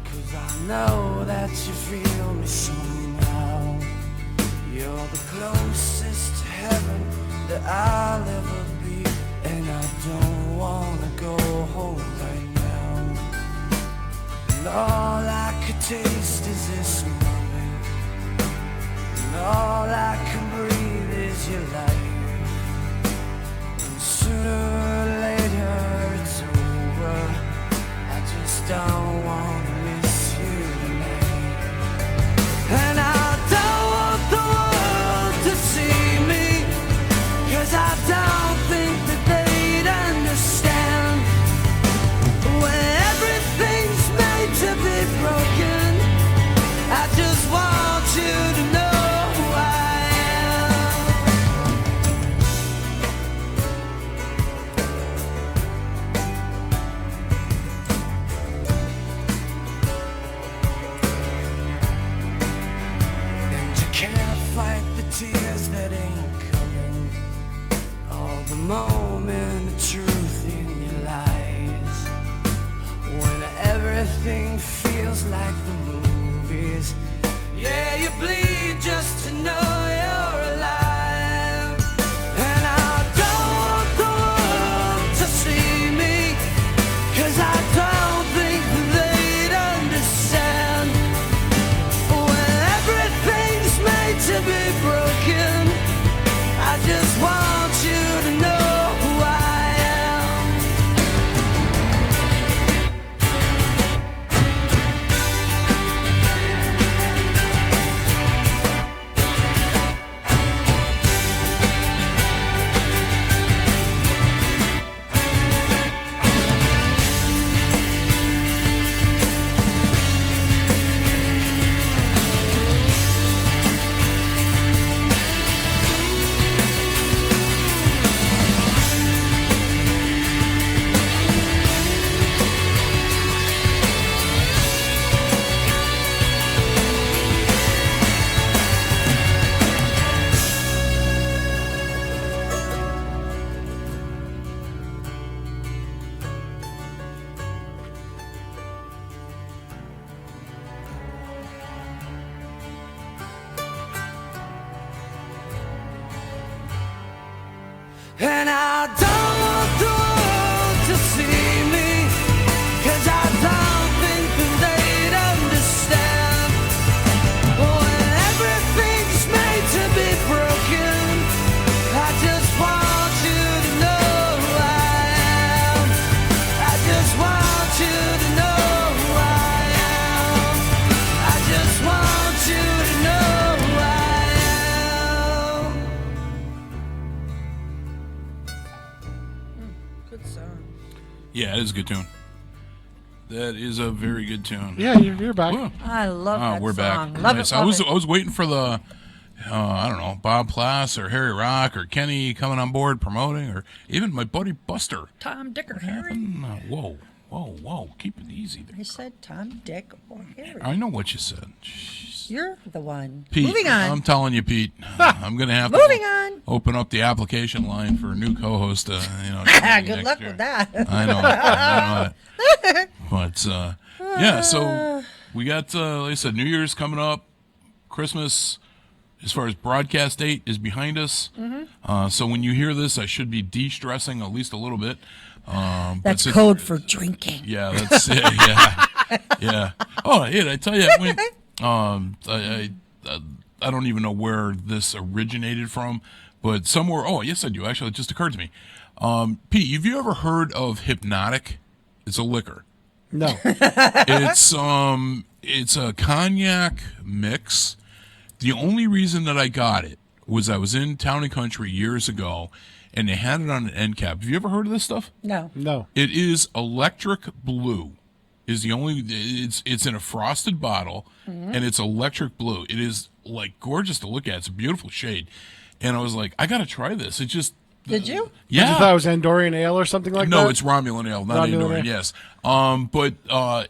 'cause I know that you feel me somehow. You're the closest to heaven that I'll ever be, and I don't wanna go home right now. And all I could taste is this moment, and all I can breathe is your light. And sooner or later it's over, I just don't wanna miss you tonight. And I don't want the world to see me, 'cause I don't think that they'd understand when everything's made to be broken. everything feels like the movies. Yeah, you bleed just to know you're alive. And I don't want the world to see me, 'cause I don't think they'd understand. When everything's made to be broken, I just want you to know who I am. And I don't want the world to see me, 'cause I don't think that they'd understand. When everything's made to be broken, I just want you to know who I am. I just want you to know who I am. I just want you to know who I am. Good song. Yeah, it is a good tune. That is a very good tune. Yeah, you're back. Whoa. I love that We're song. back. Love Nice. it. Love I was waiting for the I don't know, Bob Plass or Harry Rock or Kenny coming on board promoting, or even my buddy Buster. Tom, Dick, or Harry. Whoa, keep it easy there. I said Tom, Dick, or Harry. I know what you said. Jeez. You're the one. Pete, Moving on. I'm telling you, Pete, I'm going to have Moving to on. open up the application line for a new co-host. Good luck with that. I know it. But, yeah, so we got, like I said, New Year's coming up, Christmas, as far as broadcast date, is behind us. Mm-hmm. So when you hear this, I should be de-stressing at least a little bit. That's code for drinking. Yeah, that's it. Yeah. Oh, yeah, I tell you, I don't even know where this originated from, but somewhere. Oh, yes, I do. Actually, it just occurred to me. Pete, have you ever heard of Hypnotic? It's a liquor. No. It's a cognac mix. The only reason that I got it was I was in Town and Country years ago, and they had it on an end cap. Have you ever heard of this stuff? No. It is electric blue. Is the only. It's in a frosted bottle, and it's electric blue. It is like gorgeous to look at. It's a beautiful shade, and I was like, I gotta try this. It just. Did you? Yeah. You thought it was Andorian ale or something like that? No, it's Romulan ale, not Romulan Andorian. ale. Yes. But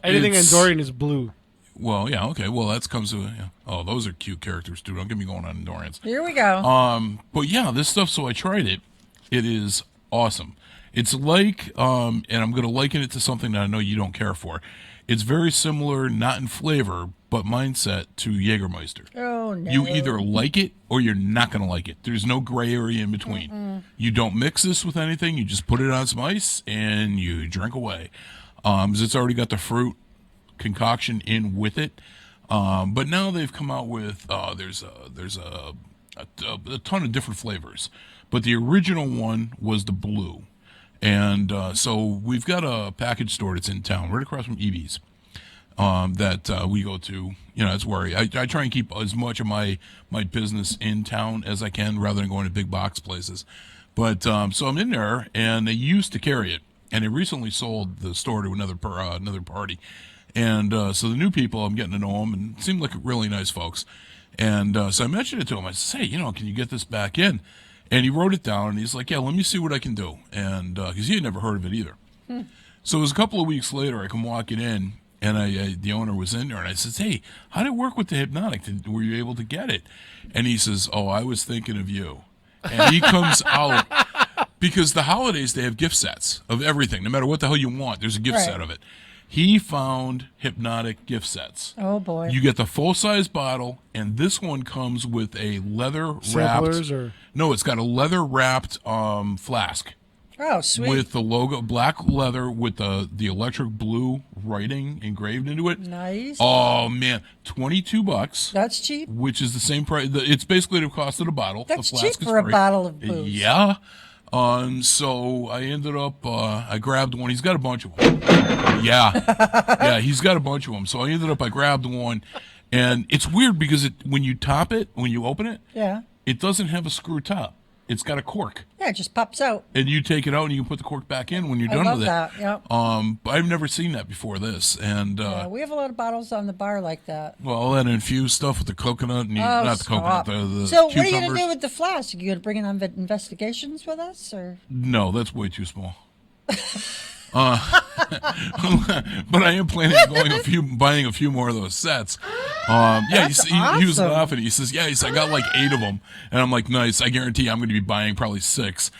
anything it's, Andorian is blue. Well, yeah, okay. Well, that comes to. Yeah. Oh, those are cute characters too. Don't get me going on Andorians. Here we go. But yeah, this stuff. So I tried it. It is awesome. It's like, and I'm going to liken it to something that I know you don't care for. It's very similar, not in flavor, but mindset to Jägermeister. Oh, no. You either like it or you're not going to like it. There's no gray area in between. You don't mix this with anything. You just put it on some ice and you drink away. 'Cause it's already got the fruit concoction in with it. But now they've come out with, there's a ton of different flavors. But the original one was the blue. And so we've got a package store that's in town, right across from EB's, that we go to. You know, that's where I try and keep as much of my business in town as I can, rather than going to big box places. But so I'm in there, and they used to carry it, and they recently sold the store to another party. And so the new people, I'm getting to know them, and seem like really nice folks. And so I mentioned it to him. I said, hey, can you get this back in? And he wrote it down, and he's like, yeah, let me see what I can do. And because he had never heard of it either. So it was a couple of weeks later, I come walking in, and the owner was in there, and I said, hey, how did it work with the Hypnotic? Were you able to get it? And he says, oh, I was thinking of you. And he comes out, because the holidays, they have gift sets of everything. No matter what the hell you want, there's a gift set of it. He found hypnotic gift sets. Oh, boy. You get the full-size bottle, and this one comes with a leather-wrapped... Samplers or... No, it's got a leather-wrapped flask. Oh, sweet. With the logo, black leather with the electric blue writing engraved into it. Nice. Oh, man. $22. That's cheap. Which is the same price. It's basically the cost of the bottle. That's the flask cheap for a free. bottle of booze. Yeah. So I ended up, I grabbed one. He's got a bunch of them. Yeah, he's got a bunch of them. So I grabbed one, and it's weird because when you open it, yeah, it doesn't have a screw top. It's got a cork. Yeah, it just pops out. And you take it out and you can put the cork back in when you're done with it. I love that, yep. I've never seen that before this. And yeah, we have a lot of bottles on the bar like that. Well, all that infused stuff with the coconut, and not the coconut, the So cucumbers. what are you going to do with the flask? Are you going to bring it on investigations with us? Or? No, that's way too small. But I am planning on buying a few more of those sets. Yeah, he was laughing. He says, I got like 8 of them. And I'm like, nice. I guarantee I'm going to be buying probably 6.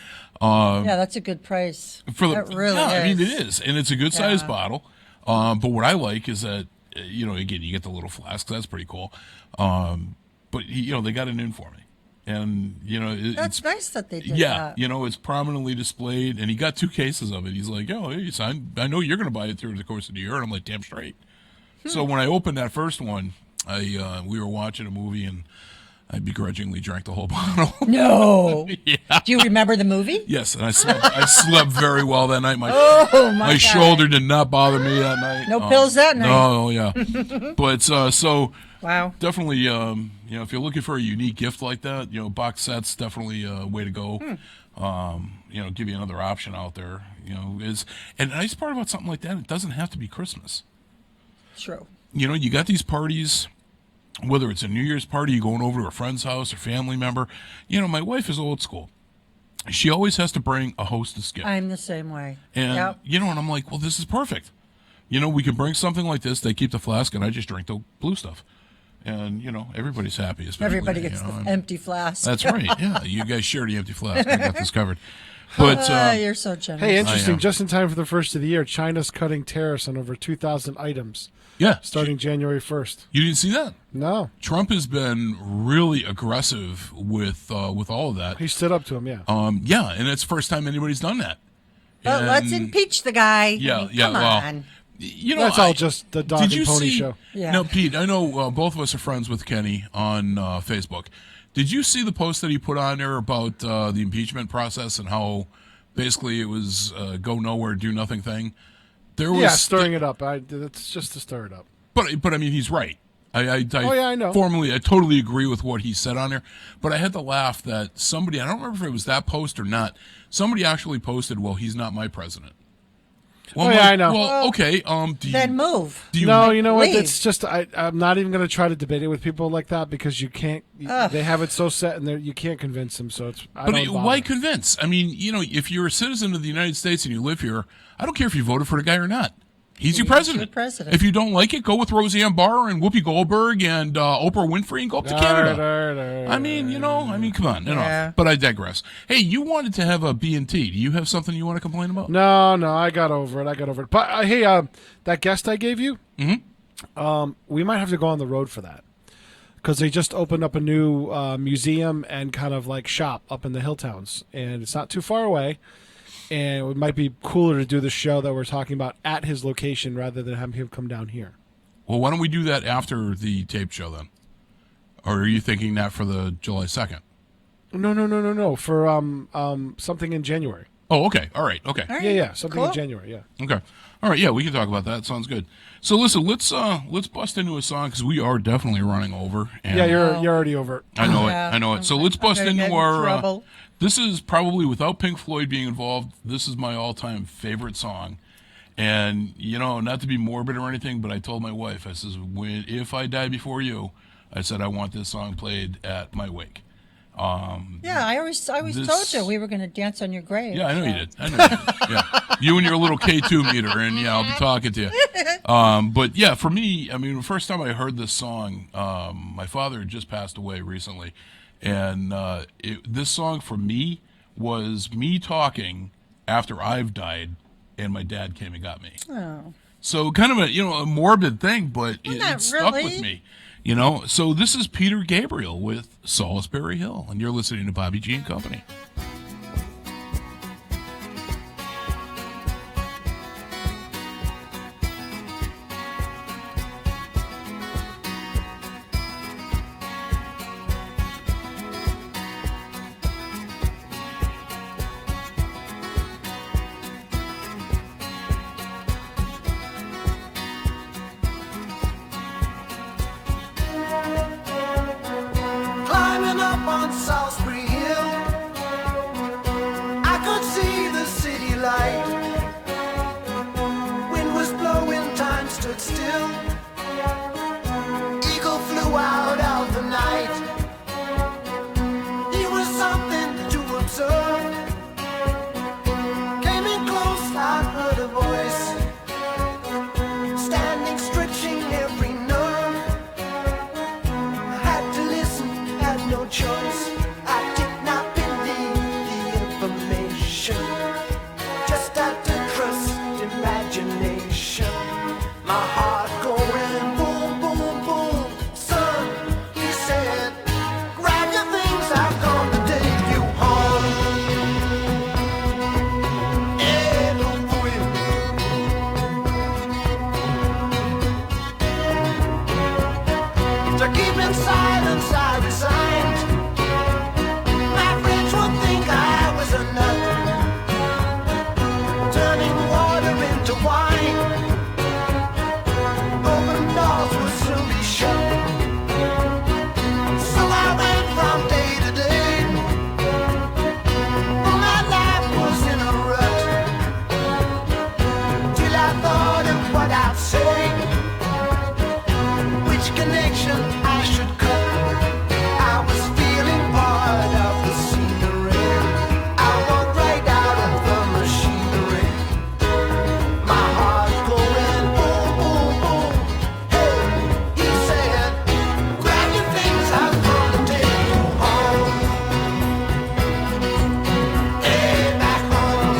Yeah, that's a good price. That really is. I mean, it is. And it's a good sized bottle. But what I like is that, again, you get the little flask. That's pretty cool. But, they got it in for me. And, that's nice that they did that. Yeah, It's prominently displayed. And he got 2 cases of it. He's like, hey, son, I know you're going to buy it through the course of the year. And I'm like, damn straight. So when I opened that first one, we were watching a movie, and I begrudgingly drank the whole bottle. No. Yeah. Do you remember the movie? Yes, and I slept very well that night. My shoulder did not bother me that night. No pills that night. No, yeah. But so wow, definitely, if you're looking for a unique gift like that, box sets definitely a way to go. Give you another option out there. And the nice part about something like that, it doesn't have to be Christmas. True. You got these parties, whether it's a New Year's party, you're going over to a friend's house or family member. My wife is old school. She always has to bring a hostess gift. I'm the same way. And, and I'm like, well, this is perfect. We can bring something like this. They keep the flask, and I just drink the blue stuff. And, everybody's happy. Everybody gets the empty flask. That's right. Yeah, you guys share the empty flask. I got this covered. But you're so generous. Hey, interesting. Just in time for the first of the year, China's cutting tariffs on over 2,000 items. Yeah. Starting January 1st. You didn't see that? No. Trump has been really aggressive with all of that. He stood up to him, yeah. Yeah, and it's the first time anybody's done that. But let's impeach the guy. Yeah, Come on. That's all just the dog and pony show. Yeah. Now, Pete, I know both of us are friends with Kenny on Facebook. Did you see the post that he put on there about the impeachment process and how basically it was go nowhere, do nothing thing? There was stirring it up. That's just to stir it up. But I mean, he's right. I know. I totally agree with what he said on there. But I had to laugh that somebody, I don't remember if it was that post or not, somebody actually posted, well, he's not my president. Well, I know. Well, okay. Then move. You know what? It's just I'm not even going to try to debate it with people like that because you can't. They have it so set, and you can't convince them. So it's. Why convince? I mean, if you're a citizen of the United States and you live here, I don't care if you voted for the guy or not. He's your president. If you don't like it, go with Roseanne Barr and Whoopi Goldberg and Oprah Winfrey and go up to Canada. I mean, come on. Enough. But I digress. Hey, you wanted to have a B&T. Do you have something you want to complain about? No, I got over it. But hey, that guest I gave you, we might have to go on the road for that because they just opened up a new museum and kind of like shop up in the hill towns, and it's not too far away. And it might be cooler to do the show that we're talking about at his location rather than having him come down here. Well, why don't we do that after the tape show then? Or are you thinking that for the July 2nd? No. For something in January. Oh, okay. All right. Okay. Yeah. Something in January. Yeah. Okay. All right. Yeah, we can talk about that. Sounds good. So listen, let's bust into a song because we are definitely running over. And you're already over it. I know it. So let's bust into our. This is probably, without Pink Floyd being involved, this is my all-time favorite song. And, not to be morbid or anything, but I told my wife, I says, if I die before you, I said I want this song played at my wake. I always told you we were going to dance on your grave. Yeah, I know you did. Yeah. You and your little K2 meter, and I'll be talking to you. But yeah, for me, I mean, the first time I heard this song, my father had just passed away recently. And this song for me was me talking after I've died and my dad came and got me. Oh. So kind of a morbid thing, but Not it stuck really. with me. So this is Peter Gabriel with Salisbury Hill, and you're listening to Bobby G and Company. Climbing up on Salisbury Hill, I could see the city light. Wind was blowing, time stood still. Eagle flew out of the night. He was something to observe. Came in close, I heard a voice, standing, stretching every nerve. Had to listen, had no choice. I did not believe the information. Just had to trust imagination. My heart going boom, boom, boom. Son, he said, grab your things, I'm gonna take you home. Eh, no fui. To keep in silence, I resigned. My friends would think I was a nut, turning water into wine. Open doors would soon be shut. So I went from day to day. My life was in a rut, till I thought of what I'd say. Which connection I should cut. I was feeling part of the scenery. I walked right out of the machinery. My heart going boom, boom, boom. Hey, he said, grab your things, I'm gonna take you home. Hey, back home.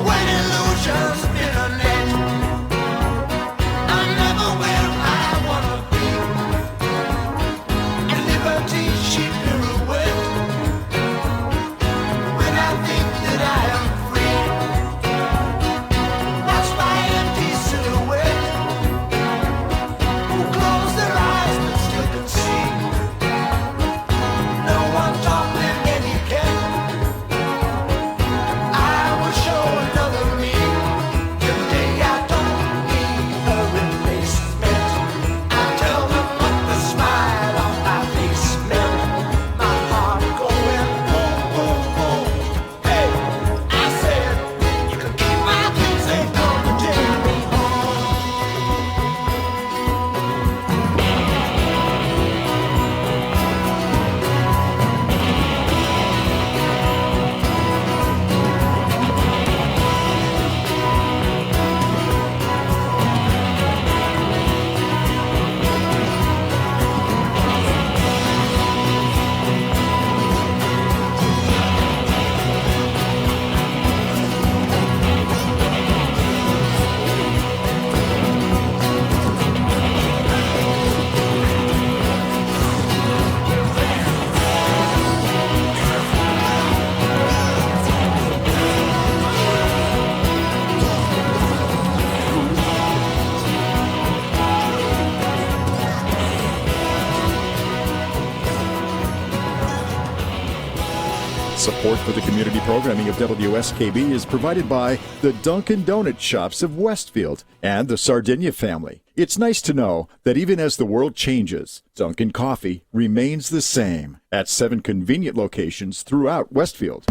When illusions in a net, I'm never where I wanna be. And liberty she pirouette. When I think that I am free, watch my empty silhouette, who close their eyes but still can see. No one taught them etiquette. I will show another me. Today I don't need a replacement. I tell them what the smile on my face meant. My heart going boom, boom, boom. Hey, I said, you can keep my things, ain't gonna take me home. Support for the community programming of WSKB is provided by the Dunkin Donut Shops of Westfield and the Sardinia family. It's nice to know that even as the world changes, Dunkin Coffee remains the same at 7 convenient locations throughout Westfield.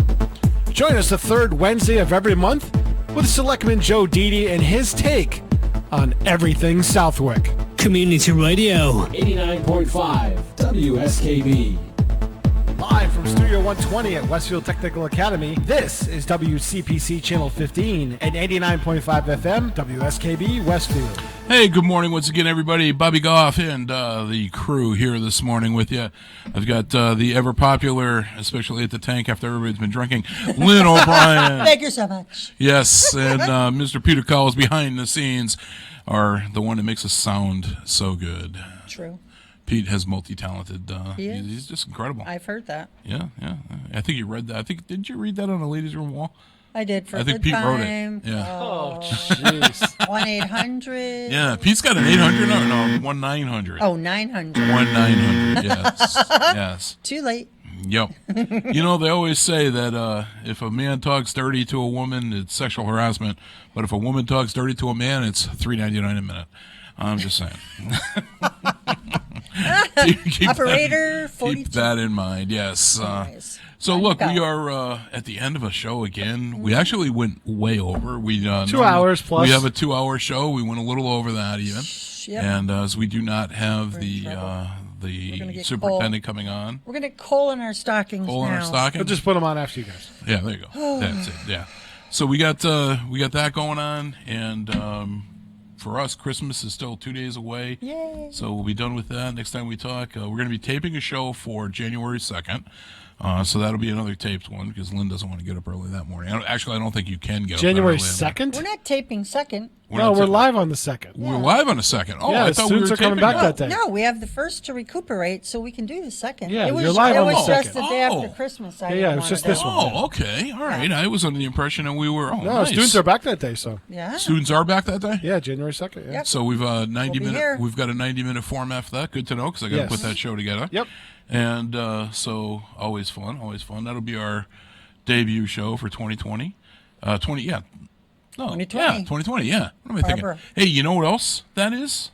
Join us the third Wednesday of every month with Selectman Joe Didi and his take on everything Southwick. Community Radio. 89.5 WSKB. Live from Studio 120 at Westfield Technical Academy, this is WCPC Channel 15 and 89.5 FM, WSKB Westfield. Hey, good morning once again, everybody. Bobby Goff and the crew here this morning with you. I've got the ever-popular, especially at the tank after everybody's been drinking, Lynn O'Brien. Thank you so much. Yes, and Mr. Peter Cowles behind the scenes are the one that makes us sound so good. True. Pete has multi-talented. He's just incredible. I've heard that. Yeah. I think you read that. Didn't you read that on the ladies' room wall? I did for I think good Pete wrote it. time. Yeah. Oh, jeez. 1-800. Yeah, Pete's got an 800. No, 1-900. Oh, 900. 1-900. Yes. Yes. Too late. Yep. You know, they always say that if a man talks dirty to a woman, it's sexual harassment. But if a woman talks dirty to a man, it's $3.99 a minute. I'm just saying. keep Operator 42. Keep that in mind, yes. So look, we are at the end of a show again. We actually went way over. We 2 hours plus. We have a 2-hour show. We went a little over that even. Yep. And as we do not have the superintendent coming on. We're going to get coal in our stockings Coal now. in our stockings? We'll just put them on after you guys. Yeah, there you go. That's it, yeah. So we got that going on, and for us, Christmas is still 2 days away. Yay. So we'll be done with that. Next time we talk, we're going to be taping a show for January 2nd. So that'll be another taped one because Lynn doesn't want to get up early that morning. I don't think you can get January up early. January 2nd? We're not taping 2nd. We're live on the 2nd. We're live on the 2nd. Oh, yeah, I thought students we were are coming taping back that day. No, we have the 1st to recuperate, so we can do the 2nd. Yeah, it was, you're live on the 2nd. It was just the day after Christmas. Yeah, it was just this one. Oh, okay. All right. I was under the impression that we were. Oh, no, nice. students are back that day, so. Yeah. Students are back that day? Yeah, January 2nd. Yeah. Yep. So we've We'll be here. We've got a 90-minute format for that. Good to know because I got to put that show together. Yep. And so always fun. That'll be our debut show for 2020. 2020. Yeah, 2020. Yeah. What am I thinking? Hey, you know what else that is?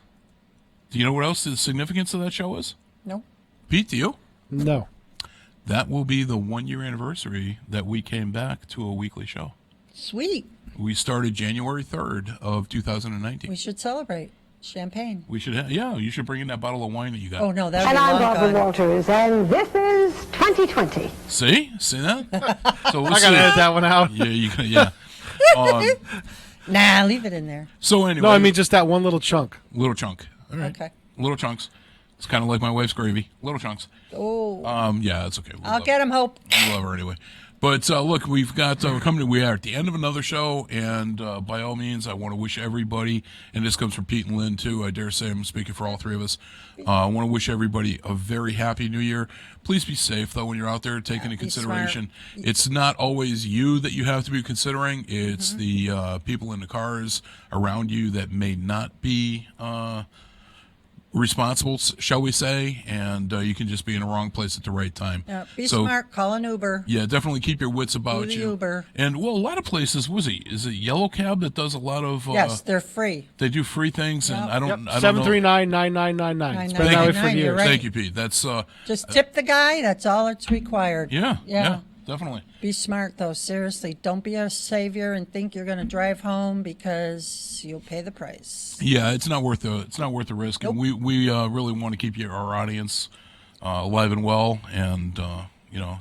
Do you know what else the significance of that show is? No. Pete, do you? No. That will be the 1-year anniversary that we came back to a weekly show. Sweet. We started January 3rd of 2019. We should celebrate. Champagne. We should you should bring in that bottle of wine that you got. Oh, no, that would And be I'm long Barbara gone. Walters, and this is 2020. See that? So we'll I gotta edit that one out. Yeah, you can. Yeah. Nah, leave it in there. So anyway, No, I mean just that one little chunk. Little chunk. All right. Okay. Little chunks. It's kind of like my wife's gravy. Little chunks. Oh. Yeah, it's okay. I'll get him, Hope. We love her anyway. But look, we've got we are at the end of another show, and by all means, I want to wish everybody, and this comes from Pete and Lynn too. I dare say I'm speaking for all three of us. I want to wish everybody a very happy New Year. Please be safe though when you're out there. Take into consideration, it's not always you that you have to be considering. It's the people in the cars around you that may not be responsible, shall we say, and you can just be in the wrong place at the right time. Yeah, be smart. Call an Uber. Yeah, definitely keep your wits about Do the you. Uber. And well, a lot of places, is it Yellow Cab that does a lot of? Yes, they're free. They do free things, and I don't know. 739-9999. It's been that way for years. Right. Thank you, Pete. That's just tip the guy. That's all it's required. Yeah, definitely. Be smart though. Seriously, don't be a savior and think you're going to drive home because you'll pay the price. Yeah, it's not worth the risk, and we really want to keep our audience alive and well, and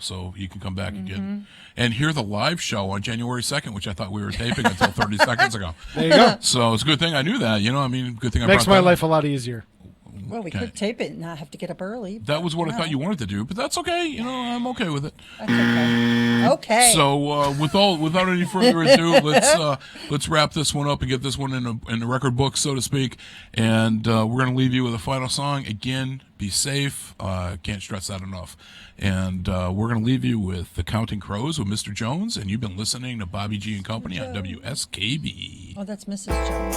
so you can come back again and hear the live show on January 2nd, which I thought we were taping until 30 seconds ago. There you go. So it's a good thing I knew that. Good thing I makes brought my that life a lot easier. Well, we could tape it and not have to get up early. That was what I thought you wanted to do, but that's okay. I'm okay with it. That's okay. Okay. So without any further ado, let's wrap this one up and get this one in the record book, so to speak. And we're going to leave you with a final song. Again, be safe. Can't stress that enough. And we're going to leave you with The Counting Crows with Mr. Jones. And you've been listening to Bobby G and Company on WSKB. Oh, that's Mrs. Jones.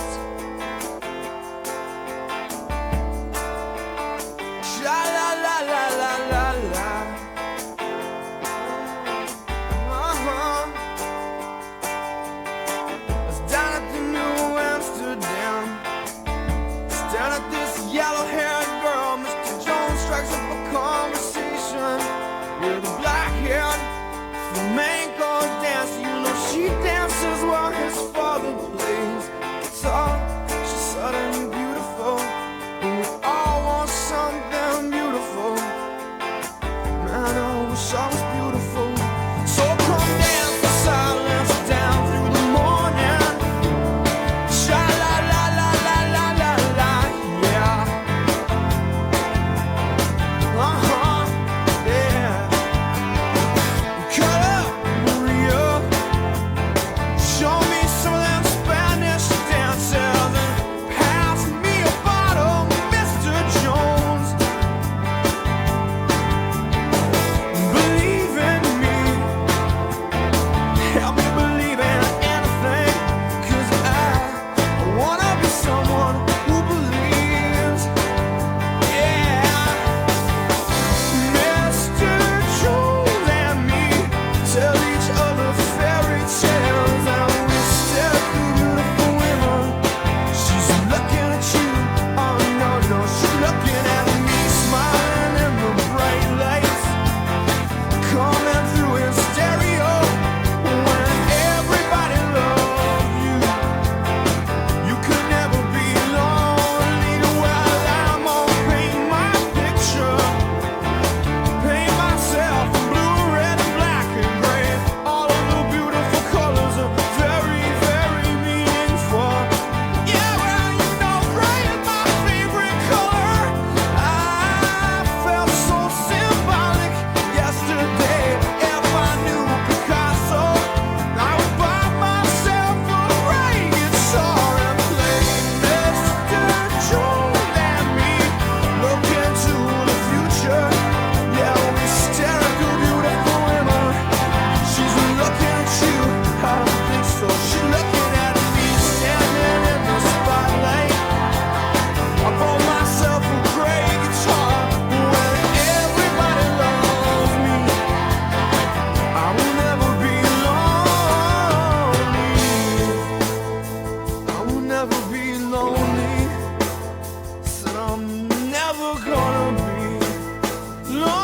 never gonna be lonely.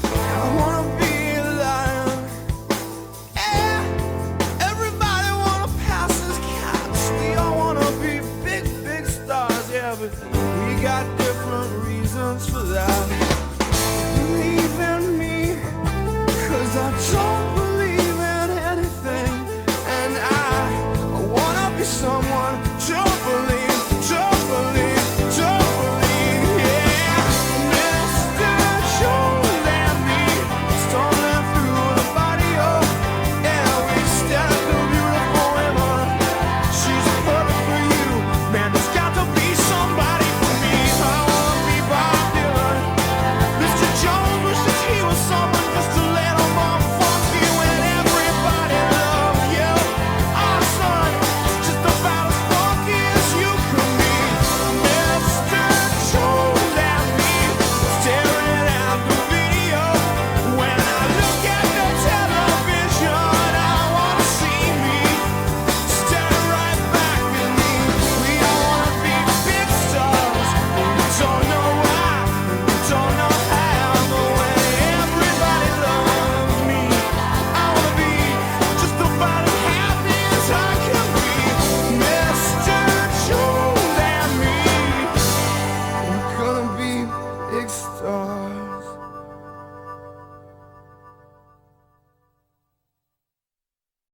I wanna be a lion. Yeah, everybody wanna pass as cats. We all wanna be big, big stars. Yeah, but we got different reasons for that. Believe in me, 'cause I don't believe in anything. And I wanna be someone to